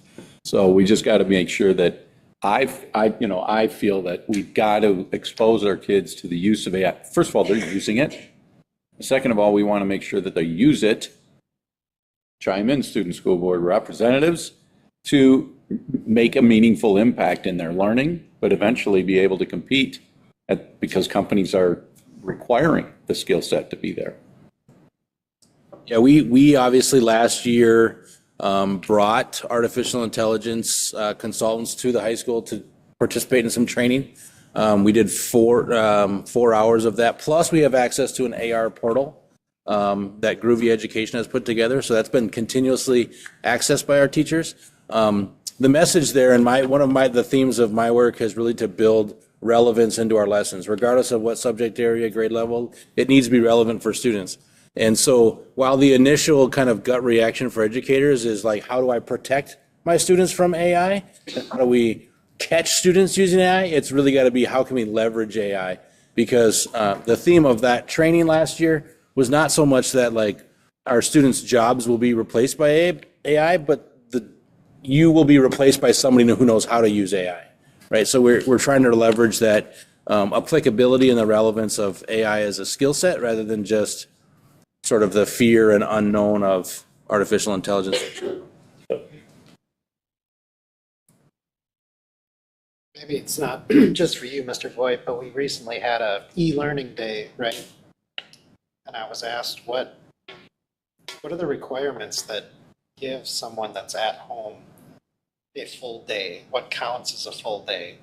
So we just got to make sure that I feel that we've got to expose our kids to the use of AI. First of all, they're using it. Second of all, we want to make sure that they use it. Chime in, student school board representatives, to make a meaningful impact in their learning, but eventually be able to compete because companies are requiring the skill set to be there. Yeah, we obviously last year brought artificial intelligence consultants to the high school to participate in some training. We did 4 hours of that. Plus, we have access to an AR portal that Groovy Education has put together. So that's been continuously accessed by our teachers. The message there, and the themes of my work is really to build relevance into our lessons, regardless of what subject area, grade level. It needs to be relevant for students. And so while the initial kind of gut reaction for educators is like, how do I protect my students from AI? How do we catch students using AI? It's really got to be, how can we leverage AI? Because the theme of that training last year was not so much that like our students' jobs will be replaced by AI, but you will be replaced by somebody who knows how to use AI, right? So we're trying to leverage that applicability and the relevance of AI as a skill set rather than just sort of the fear and unknown of artificial intelligence. Maybe it's not just for you, Mr. Voigt, but we recently had a e-learning day, right? And I was asked, what are the requirements that give someone that's at home a full day? What counts as a full day?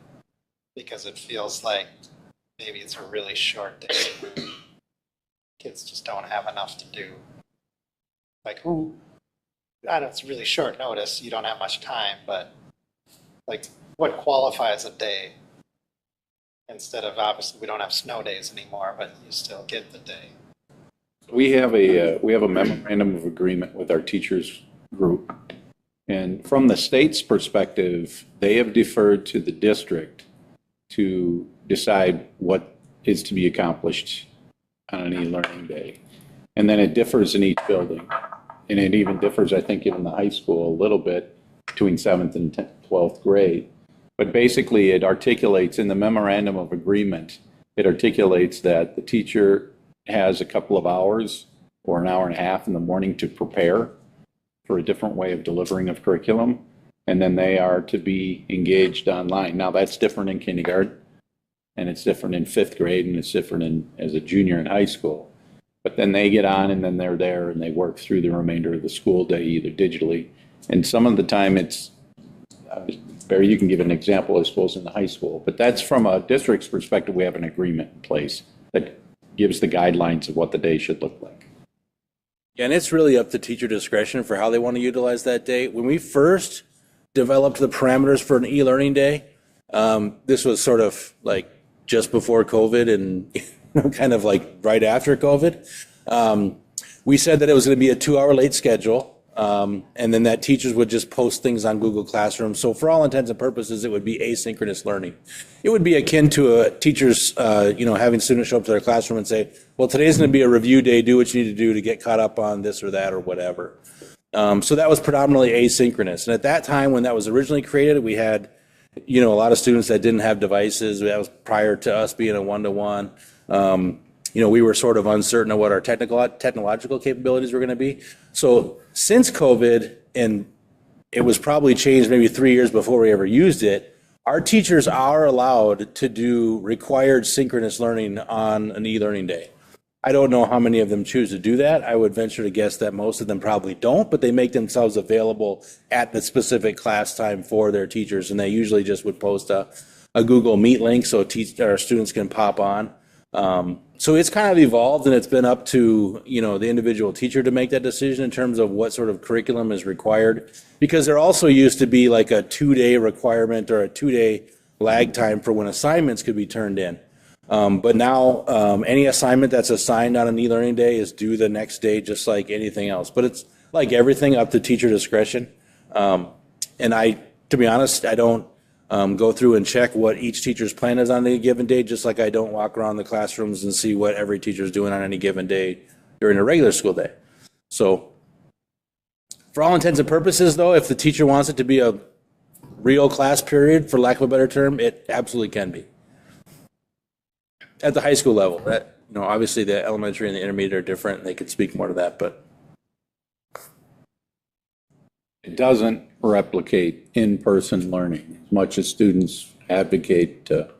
Because it feels like maybe it's a really short day. Kids just don't have enough to do. Like, I know it's really short notice, you don't have much time, but like, what qualifies a day? Instead of, obviously, we don't have snow days anymore, but you still get the day. We have a memorandum of agreement with our teachers group. And from the state's perspective, they have deferred to the district to decide what is to be accomplished on an e-learning day. And then it differs in each building. And it even differs, I think, in the high school a little bit between 7th and 12th grade. But basically, it articulates in the memorandum of agreement, it articulates that the teacher has a couple of hours or an hour and a half in the morning to prepare for a different way of delivering of curriculum, and then they are to be engaged online. Now, that's different in kindergarten, and it's different in 5th grade, and it's different as a junior in high school. But then they get on, and then they're there, and they work through the remainder of the school day, either digitally. And some of the time it's, Barry, you can give an example, I suppose, in the high school. But that's from a district's perspective, we have an agreement in place that gives the guidelines of what the day should look like. Yeah, and it's really up to teacher discretion for how they want to utilize that day. When we first developed the parameters for an e-learning day, this was sort of like just before COVID and kind of like right after COVID. We said that it was going to be a 2-hour late schedule, and then that teachers would just post things on Google Classroom. So for all intents and purposes, it would be asynchronous learning. It would be akin to a teachers, having students show up to their classroom and say, well, today's going to be a review day. Do what you need to do to get caught up on this or that or whatever. So that was predominantly asynchronous. And at that time, when that was originally created, we had, a lot of students that didn't have devices. That was prior to us being a one-to-one. We were sort of uncertain of what our technological capabilities were going to be. So since COVID, and it was probably changed maybe 3 years before we ever used it, our teachers are allowed to do required synchronous learning on an e-learning day. I don't know how many of them choose to do that. I would venture to guess that most of them probably don't, but they make themselves available at the specific class time for their teachers, and they usually just would post a Google Meet link so our students can pop on. So it's kind of evolved, and it's been up to, the individual teacher to make that decision in terms of what sort of curriculum is required, because there also used to be like a 2-day requirement or a 2-day lag time for when assignments could be turned in. But now any assignment that's assigned on an e-learning day is due the next day, just like anything else. But it's like everything up to teacher discretion. And to be honest, I don't go through and check what each teacher's plan is on any given day, just like I don't walk around the classrooms and see what every teacher's doing on any given day during a regular school day. So for all intents and purposes, though, if the teacher wants it to be a real class period, for lack of a better term, it absolutely can be. At the high school level, that, obviously the elementary and the intermediate are different, and they could speak more to that, but. It doesn't replicate in-person learning. As much as students advocate to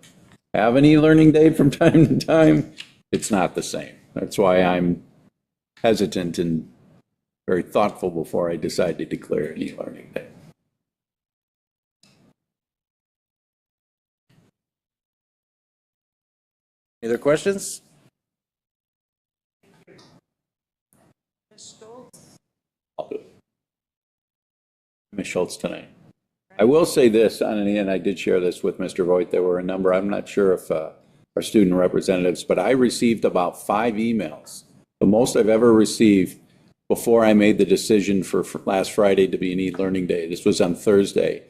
have an e-learning day from time to time, it's not the same. That's why I'm hesitant and very thoughtful before I decide to declare an e-learning day. Any other questions? I'll do it. Ms. Schultz tonight. I will say this, and I did share this with Mr. Voigt. There were a number, I'm not sure if our student representatives, but I received about 5 emails, the most I've ever received before I made the decision for last Friday to be an e-learning day. This was on Thursday.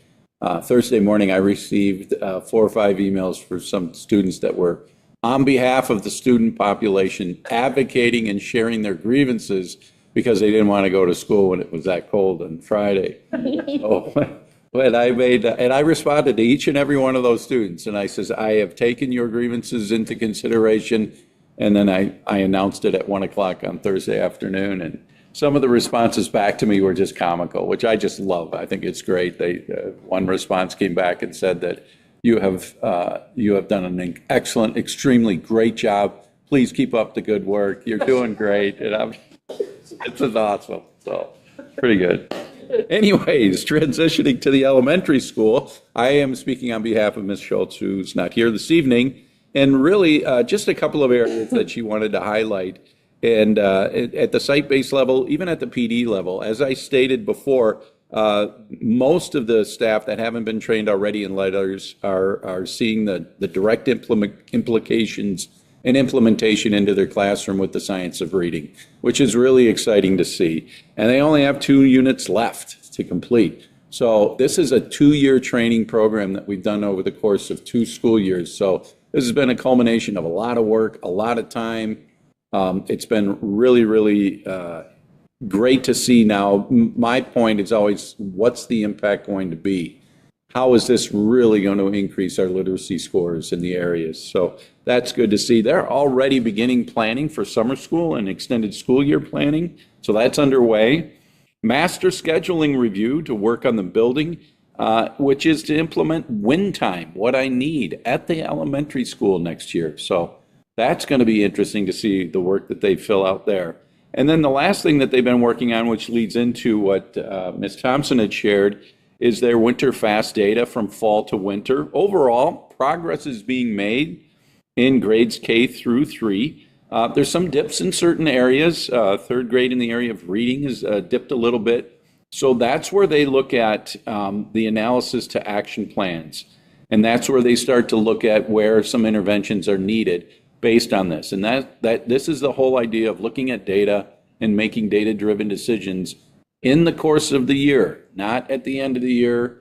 Thursday morning, I received 4 or 5 emails for some students that were on behalf of the student population advocating and sharing their grievances because they didn't want to go to school when it was that cold on Friday. So, when I responded to each and every one of those students, and I says, I have taken your grievances into consideration, and then I announced it at 1 o'clock on Thursday afternoon, and some of the responses back to me were just comical, which I just love. I think it's great. One response came back and said that you have done an excellent, extremely great job. Please keep up the good work. You're doing great. And it's awesome. So pretty good. Anyways, transitioning to the elementary school, I am speaking on behalf of Ms. Schultz, who's not here this evening, and really just a couple of areas that she wanted to highlight. And at the site-based level, even at the PD level, as I stated before, most of the staff that haven't been trained already in letters are seeing the direct implications and implementation into their classroom with the science of reading, which is really exciting to see. And they only have 2 units left to complete. So this is a 2-year training program that we've done over the course of 2 school years. So this has been a culmination of a lot of work, a lot of time. It's been really, really great to see now. My point is always, what's the impact going to be? How is this really going to increase our literacy scores in the areas? So that's good to see. They're already beginning planning for summer school and extended school year planning. So that's underway. Master scheduling review to work on the building, which is to implement win time, what I need at the elementary school next year. So that's going to be interesting to see the work that they fill out there. And then the last thing that they've been working on, which leads into what Ms. Thompson had shared, is their winter fast data from fall to winter. Overall, progress is being made in grades K through 3. There's some dips in certain areas. 3rd grade in the area of reading has dipped a little bit. So that's where they look at the analysis to action plans. And that's where they start to look at where some interventions are needed based on this. And this is the whole idea of looking at data and making data-driven decisions in the course of the year, not at the end of the year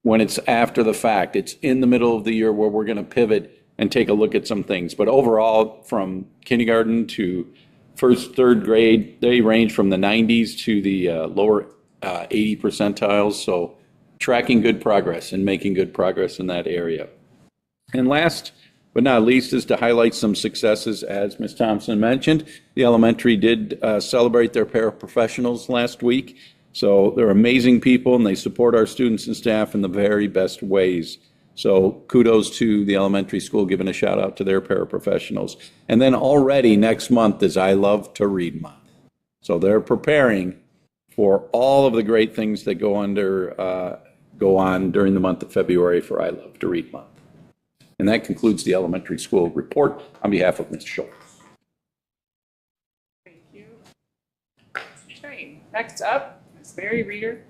when it's after the fact. It's in the middle of the year where we're going to pivot and take a look at some things. But overall, from kindergarten to 1st, 3rd grade, they range from the 90s to the lower 80 percentiles. So tracking good progress and making good progress in that area. And last but not least is to highlight some successes. As Ms. Thompson mentioned, the elementary did celebrate their paraprofessionals last week. So they're amazing people, and they support our students and staff in the very best ways. So kudos to the elementary school, giving a shout out to their paraprofessionals. And then already next month is I Love to Read Month. So they're preparing for all of the great things that go on during the month of February for I Love to Read Month. And that concludes the elementary school report on behalf of Ms. Schultz. Thank you. Next up, Ms. Mary Reeder.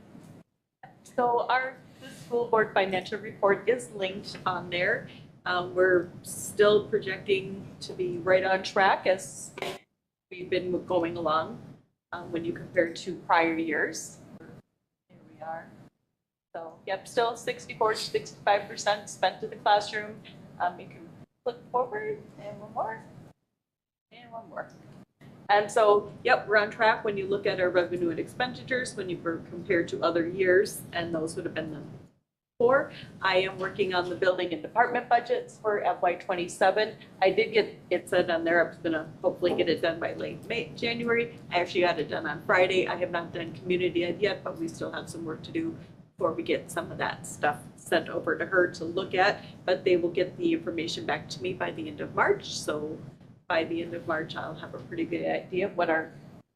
So the school board financial report is linked on there. We're still projecting to be right on track as we've been going along when you compare to prior years. Here we are. So, yep, still 64 to 65% spent to the classroom. You can flip forward and one more, and one more. And so, yep, we're on track when you look at our revenue and expenditures, when you compare to other years, and those would have been the four. I am working on the building and department budgets for FY27. I did get it said on there, I was gonna hopefully get it done by late January. I actually got it done on Friday. I have not done community ed yet, but we still have some work to do before we get some of that stuff sent over to her to look at, but they will get the information back to me by the end of March. So by the end of March, I'll have a pretty good idea of what our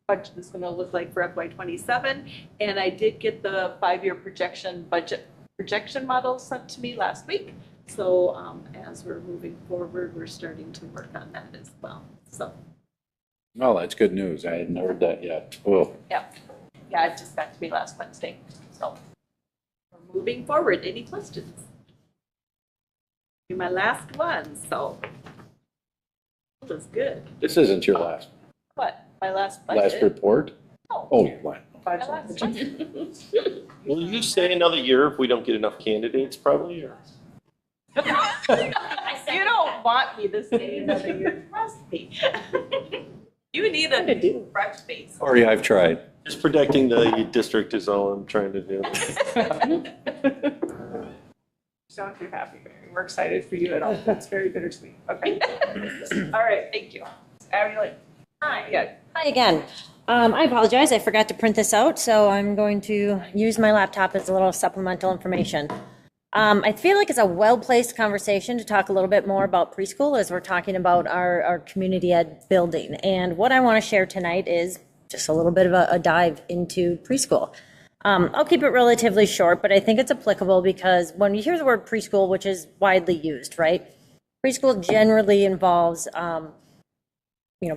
budget is going to look like for FY27. And I did get the 5-year budget projection model sent to me last week. So as we're moving forward, we're starting to work on that as well. So. Well, that's good news. I hadn't heard that yet. Oh. Yeah, it just got to me last Wednesday. So we're moving forward. Any questions? My last one. So. Was good. This isn't your last. What? My last budget? Last report? Oh. Oh, what? My last budget. Will you stay another year if we don't get enough candidates, probably? Or? You don't want me to stay another year. Trust me. You need a fresh face. Sorry, I've tried. Just protecting the district is all I'm trying to do. Sound too happy, Mary. We're excited for you at all. That's very bittersweet. Okay. All right, thank you. Abby, Hi. yeah. Hi again. I apologize. I forgot to print this out, so I'm going to use my laptop as a little supplemental information. I feel like it's a well-placed conversation to talk a little bit more about preschool as we're talking about our community ed building. And what I want to share tonight is just a little bit of a dive into preschool. I'll keep it relatively short, but I think it's applicable because when you hear the word preschool, which is widely used, right? Preschool generally involves,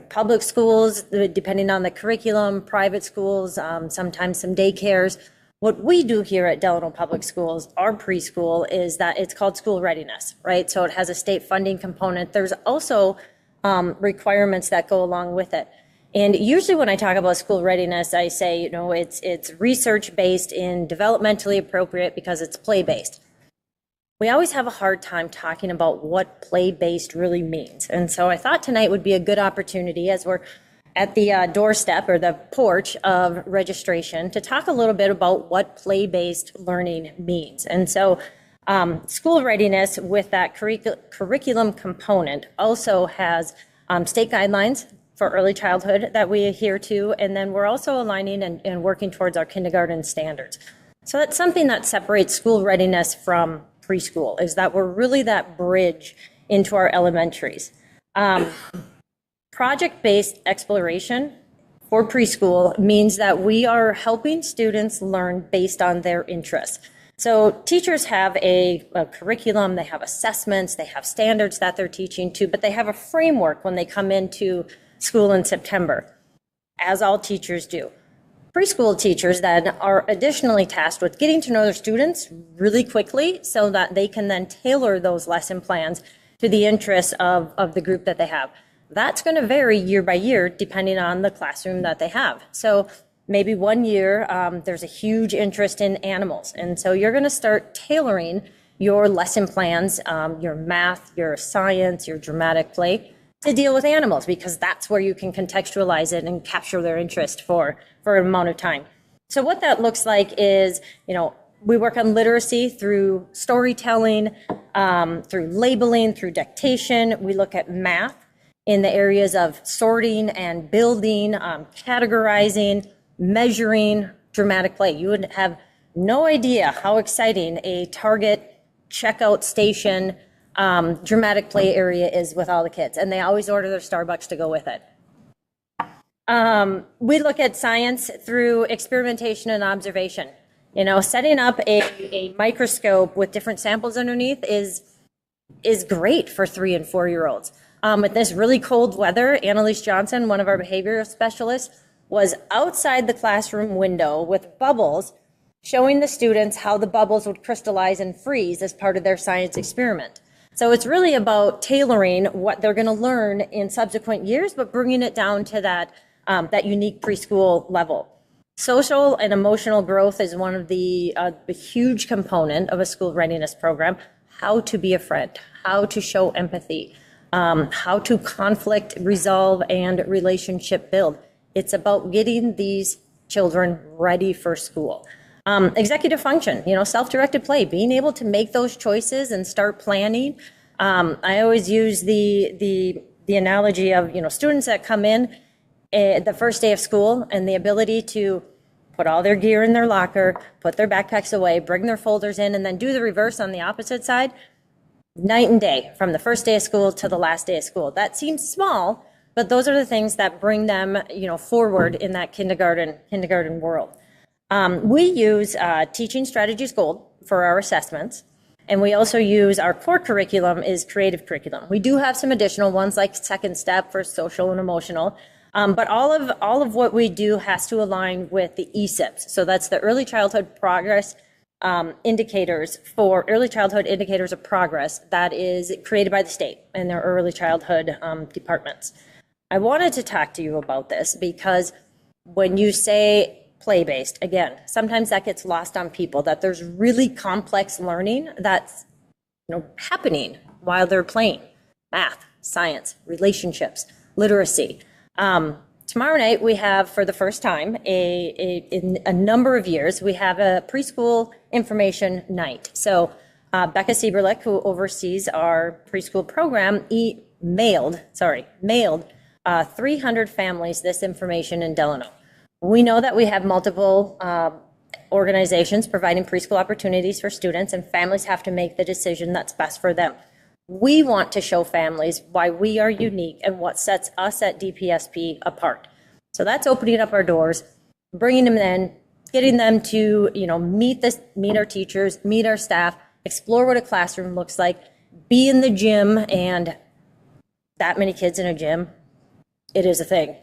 public schools, depending on the curriculum, private schools, sometimes some daycares. What we do here at Delano Public Schools, our preschool, is that it's called school readiness, right? So it has a state funding component. There's also requirements that go along with it. And usually when I talk about school readiness, I say, it's research-based and developmentally appropriate because it's play-based. We always have a hard time talking about what play-based really means. And so I thought tonight would be a good opportunity as we're at the doorstep or the porch of registration to talk a little bit about what play-based learning means. And so school readiness with that curriculum component also has state guidelines for early childhood that we adhere to, and then we're also aligning and working towards our kindergarten standards. So that's something that separates school readiness from preschool, is that we're really that bridge into our elementaries. Project-based exploration for preschool means that we are helping students learn based on their interests. So teachers have a curriculum, they have assessments, they have standards that they're teaching to, but they have a framework when they come into school in September, as all teachers do. Preschool teachers then are additionally tasked with getting to know their students really quickly so that they can then tailor those lesson plans to the interests of the group that they have. That's going to vary year by year depending on the classroom that they have. So maybe one year there's a huge interest in animals, and so you're going to start tailoring your lesson plans, your math, your science, your dramatic play, to deal with animals, because that's where you can contextualize it and capture their interest for an amount of time. So what that looks like is, we work on literacy through storytelling, through labeling, through dictation. We look at math in the areas of sorting and building, categorizing, measuring, dramatic play. You would have no idea how exciting a Target checkout station, dramatic play area is with all the kids, and they always order their Starbucks to go with it. We look at science through experimentation and observation. You know, setting up a microscope with different samples underneath is great for 3 and 4-year-olds. With this really cold weather, Annalise Johnson, one of our behavioral specialists, was outside the classroom window with bubbles, showing the students how the bubbles would crystallize and freeze as part of their science experiment. So it's really about tailoring what they're going to learn in subsequent years, but bringing it down to that unique preschool level. Social and emotional growth is one of the huge component of a school readiness program. How to be a friend, how to show empathy, how to conflict resolve and relationship build. It's about getting these children ready for school. Executive function, you know, self-directed play, being able to make those choices and start planning. I always use the analogy of, you know, students that come in the first day of school and the ability to put all their gear in their locker, put their backpacks away, bring their folders in, and then do the reverse on the opposite side. Night and day from the first day of school to the last day of school. That seems small, but those are the things that bring them, you know, forward in that kindergarten world. We use Teaching Strategies Gold for our assessments, and we also use our core curriculum is creative curriculum. We do have some additional ones like Second Step for social and emotional, but all of what we do has to align with the ESIPs. So that's the Early Childhood Progress indicators for early childhood indicators of progress that is created by the state and their early childhood departments. I wanted to talk to you about this because when you say play-based, again, sometimes that gets lost on people, that there's really complex learning that's, you know, happening while they're playing. Math, science, relationships, literacy. Tomorrow night we have, for the first time, in a number of years, we have a preschool information night. So Becca Sieberlich, who oversees our preschool program, mailed 300 families this information in Delano. We know that we have multiple organizations providing preschool opportunities for students, and families have to make the decision that's best for them. We want to show families why we are unique and what sets us at DPSP apart. So that's opening up our doors, bringing them in, getting them to, you know, meet our teachers, meet our staff, explore what a classroom looks like, be in the gym, and that many kids in a gym, it is a thing.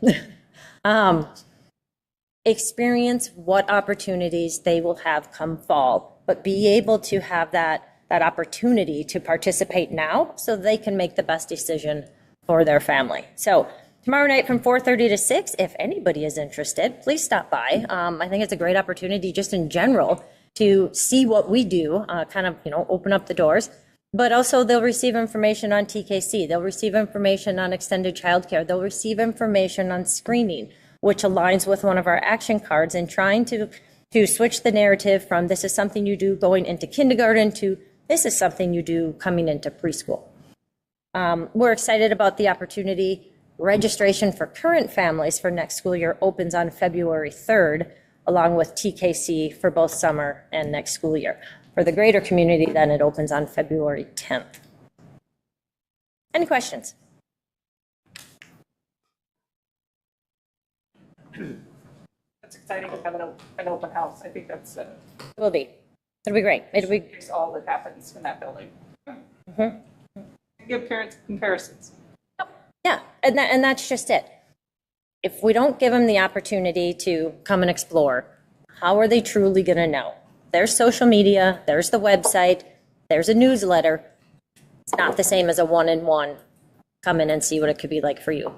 Experience what opportunities they will have come fall, but be able to have that opportunity to participate now so they can make the best decision for their family. So tomorrow night from 4:30 to 6, if anybody is interested, please stop by. I think it's a great opportunity just in general to see what we do, kind of, you know, open up the doors. But also they'll receive information on TKC. They'll receive information on extended childcare. They'll receive information on screening, which aligns with one of our action cards in trying to switch the narrative from this is something you do going into kindergarten to this is something you do coming into preschool. We're excited about the opportunity. Registration for current families for next school year opens on February 3rd, along with TKC for both summer and next school year. For the greater community, then it opens on February 10th. Any questions? That's exciting to have an open house. I think that's It'll be great. It'll be increase all that happens in that building. Give parents comparisons. Yeah, and that's just it. If we don't give them the opportunity to come and explore, how are they truly going to know? There's social media, there's the website, there's a newsletter. It's not the same as a one-on-one. Come in and see what it could be like for you.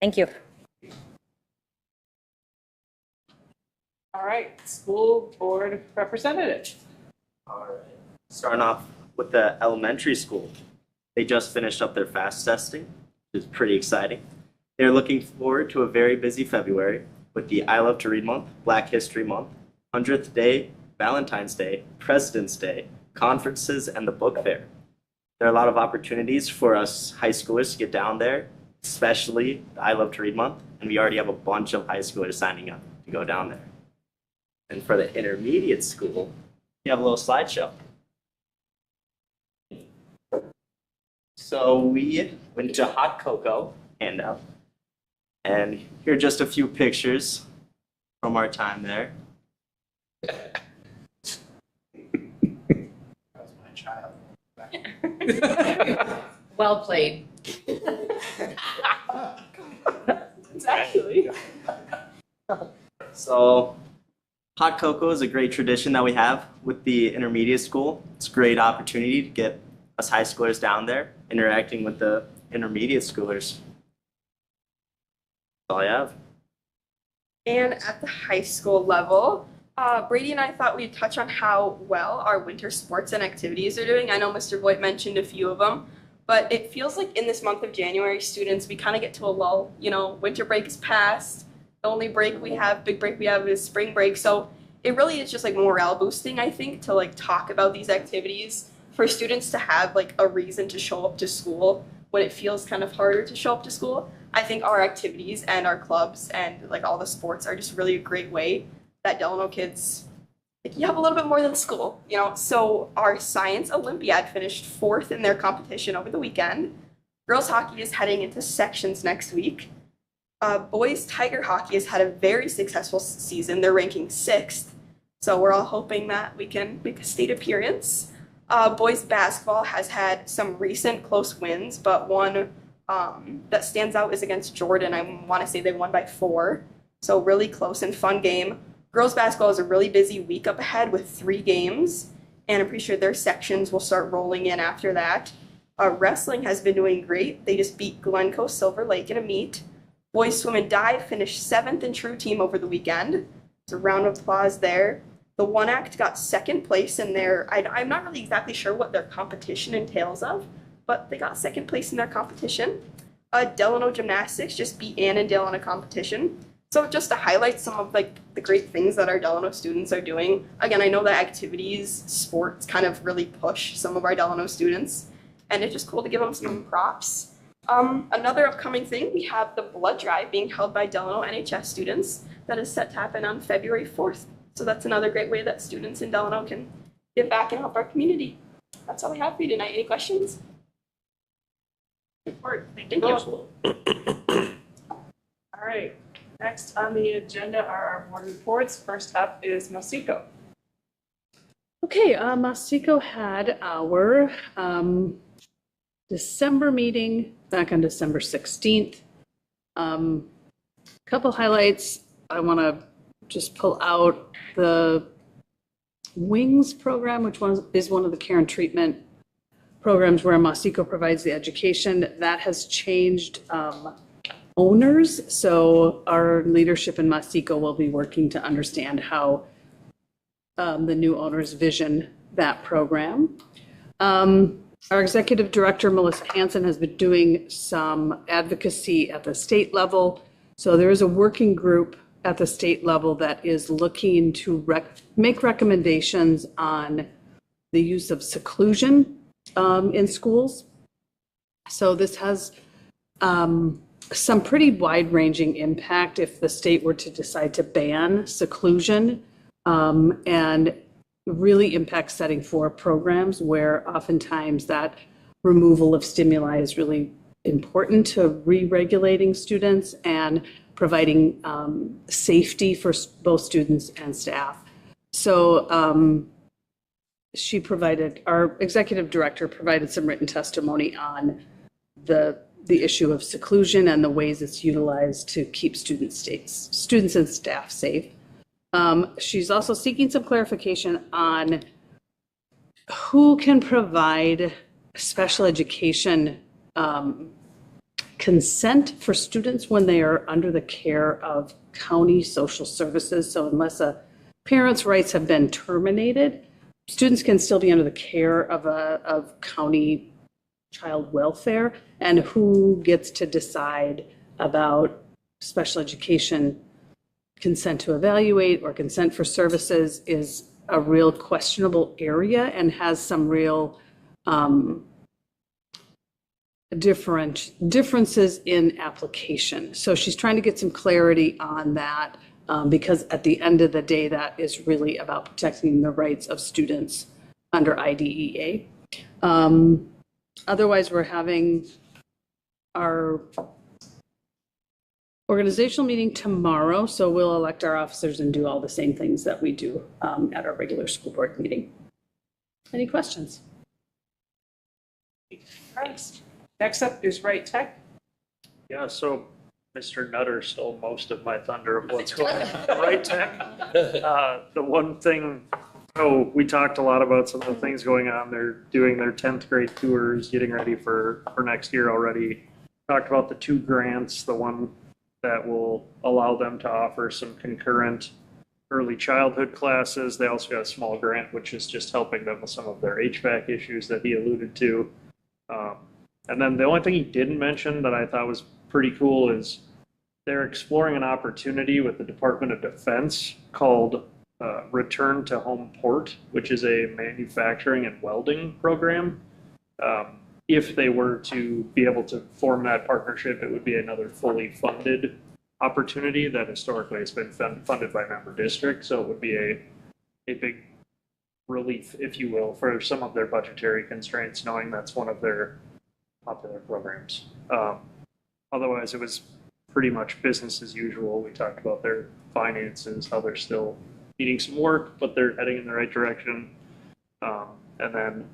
Thank you. All right, school board representative. All right. Starting off with the elementary school. They just finished up their FAST testing, which is pretty exciting. They're looking forward to a very busy February with the I Love to Read Month, Black History Month, 100th Day, Valentine's Day, President's Day, conferences, and the book fair. There are a lot of opportunities for us high schoolers to get down there, especially the I Love to Read Month, and we already have a bunch of high schoolers signing up to go down there. And for the intermediate school, you have a little slideshow. So we went to hot cocoa handout, and here are just a few pictures from our time there. That was my child. Well played. It's actually. So hot cocoa is a great tradition that we have with the intermediate school. It's a great opportunity to get us high schoolers down there interacting with the intermediate schoolers. That's all I have. And at the high school level, Brady and I thought we'd touch on how well our winter sports and activities are doing. I know Mr. Voigt mentioned a few of them, but it feels like in this month of January, students, we kind of get to a lull. You know, winter break is past. The only break we have, big break we have is spring break. So it really is just like morale boosting, I think, to like talk about these activities for students to have like a reason to show up to school when it feels kind of harder to show up to school. I think our activities and our clubs and like all the sports are just really a great way that Delano kids, like, you have a little bit more than school, you know? So our science Olympiad finished 4th in their competition over the weekend. Girls hockey is heading into sections next week. Boys Tiger hockey has had a very successful season. They're ranking 6th. So we're all hoping that we can make a state appearance. Boys basketball has had some recent close wins, but one that stands out is against Jordan. I want to say they won by 4. So really close and fun game. Girls basketball is a really busy week up ahead with 3 games, and I'm pretty sure their sections will start rolling in after that. Wrestling has been doing great. They just beat Glencoe Silver Lake in a meet. Boys swim and dive finished 7th in true team over the weekend. So a round of applause there. The One Act got 2nd place in their, I'm not really exactly sure what their competition entails of, but they got 2nd place in their competition. Delano Gymnastics just beat Annandale in a competition. So just to highlight some of like the great things that our Delano students are doing. Again, I know that activities, sports kind of really push some of our Delano students, and it's just cool to give them some props. Another upcoming thing, we have the blood drive being held by Delano NHS students that is set to happen on February 4th. So that's another great way that students in Delano can give back and help our community. That's all we have for you tonight. Any questions? Thank you. All right. Next on the agenda are our board reports. First up is Masico. Okay, Masico had our December meeting back on December 16th. Couple highlights. I want to just pull out the WINGS program, which is one of the care and treatment programs where Masico provides the education. That has changed owners, so our leadership in Masico will be working to understand how the new owners vision that program. Our executive director, Melissa Hansen, has been doing some advocacy at the state level. So there is a working group at the state level that is looking to make recommendations on the use of seclusion in schools. So this has some pretty wide-ranging impact if the state were to decide to ban seclusion, and really impacts setting for programs where oftentimes that removal of stimuli is really important to re-regulating students and providing safety for both students and staff. So our executive director provided some written testimony on the issue of seclusion and the ways it's utilized to keep students and staff safe. She's also seeking some clarification on who can provide special education consent for students when they are under the care of county social services. So unless a parent's rights have been terminated, students can still be under the care of county child welfare, and who gets to decide about special education consent to evaluate or consent for services is a real questionable area and has some real differences in application. So she's trying to get some clarity on that. because at the end of the day, that is really about protecting the rights of students under IDEA. Otherwise, we're having our organizational meeting tomorrow, so we'll elect our officers and do all the same things that we do at our regular school board meeting. Any questions? Next up is Right Tech. Yeah, so Mr. Nutter stole most of my thunder of what's going on at Right Tech. The one thing, we talked a lot about some of the things going on. They're doing their 10th grade tours, getting ready for next year already. Talked about the 2 grants, the one that will allow them to offer some concurrent early childhood classes. They also got a small grant, which is just helping them with some of their HVAC issues that he alluded to. And then the only thing he didn't mention that I thought was pretty cool is they're exploring an opportunity with the Department of Defense called Return to Home Port, which is a manufacturing and welding program. If they were to be able to form that partnership, it would be another fully funded opportunity that historically has been funded by member districts. So it would be a big relief, if you will, for some of their budgetary constraints, knowing that's one of their popular programs. Otherwise, it was pretty much business as usual. We talked about their finances, how they're still needing some work, but they're heading in the right direction. And then,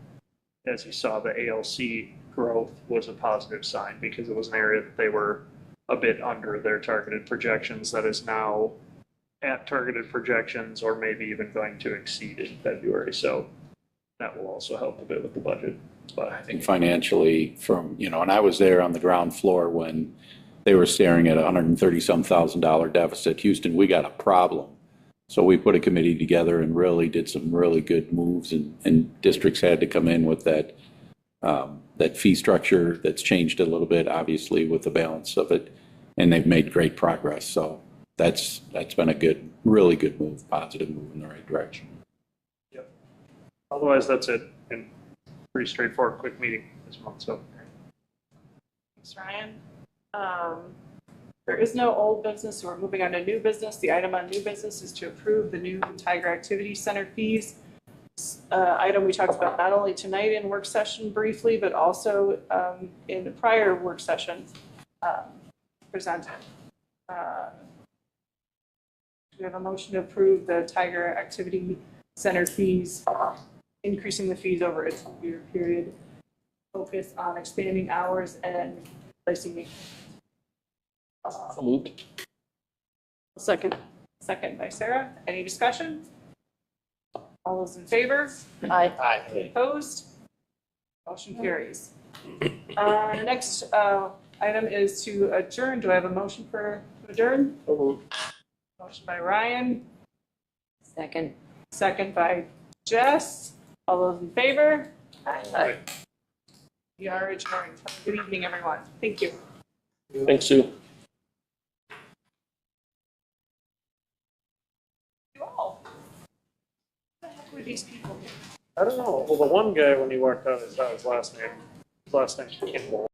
as you saw, the ALC growth was a positive sign because it was an area that they were a bit under their targeted projections that is now at targeted projections or maybe even going to exceed in February. So that will also help a bit with the budget. But I think financially and I was there on the ground floor when they were staring at a $130,000 deficit. Houston, we got a problem. So we put a committee together and really did some really good moves, and districts had to come in with that fee structure that's changed a little bit, obviously, with the balance of it, and they've made great progress. So that's been a really good move, positive move in the right direction. Yep. Otherwise, that's it. And pretty straightforward, quick meeting this month. So Thanks, Ryan. There is no old business, so we're moving on to new business. The item on new business is to approve the new Tiger Activity Center fees. Item we talked about not only tonight in work session briefly, but also in the prior work session presented. We have a motion to approve the Tiger Activity Center fees, increasing the fees over a 2-year period, focus on expanding hours and placing Moved. Second. Second by Sarah. Any discussion? All those in favor? Aye. Aye. Opposed? Motion carries. Next item is to adjourn. Do I have a motion to adjourn? Motion by Ryan. Second. Second by Jess. All those in favor? Aye. We are adjourned. Good evening, everyone. Thank you. Thanks, Sue. You all. Who the heck were these people? I don't know. Well, the one guy, when he walked out, his last name Kimball.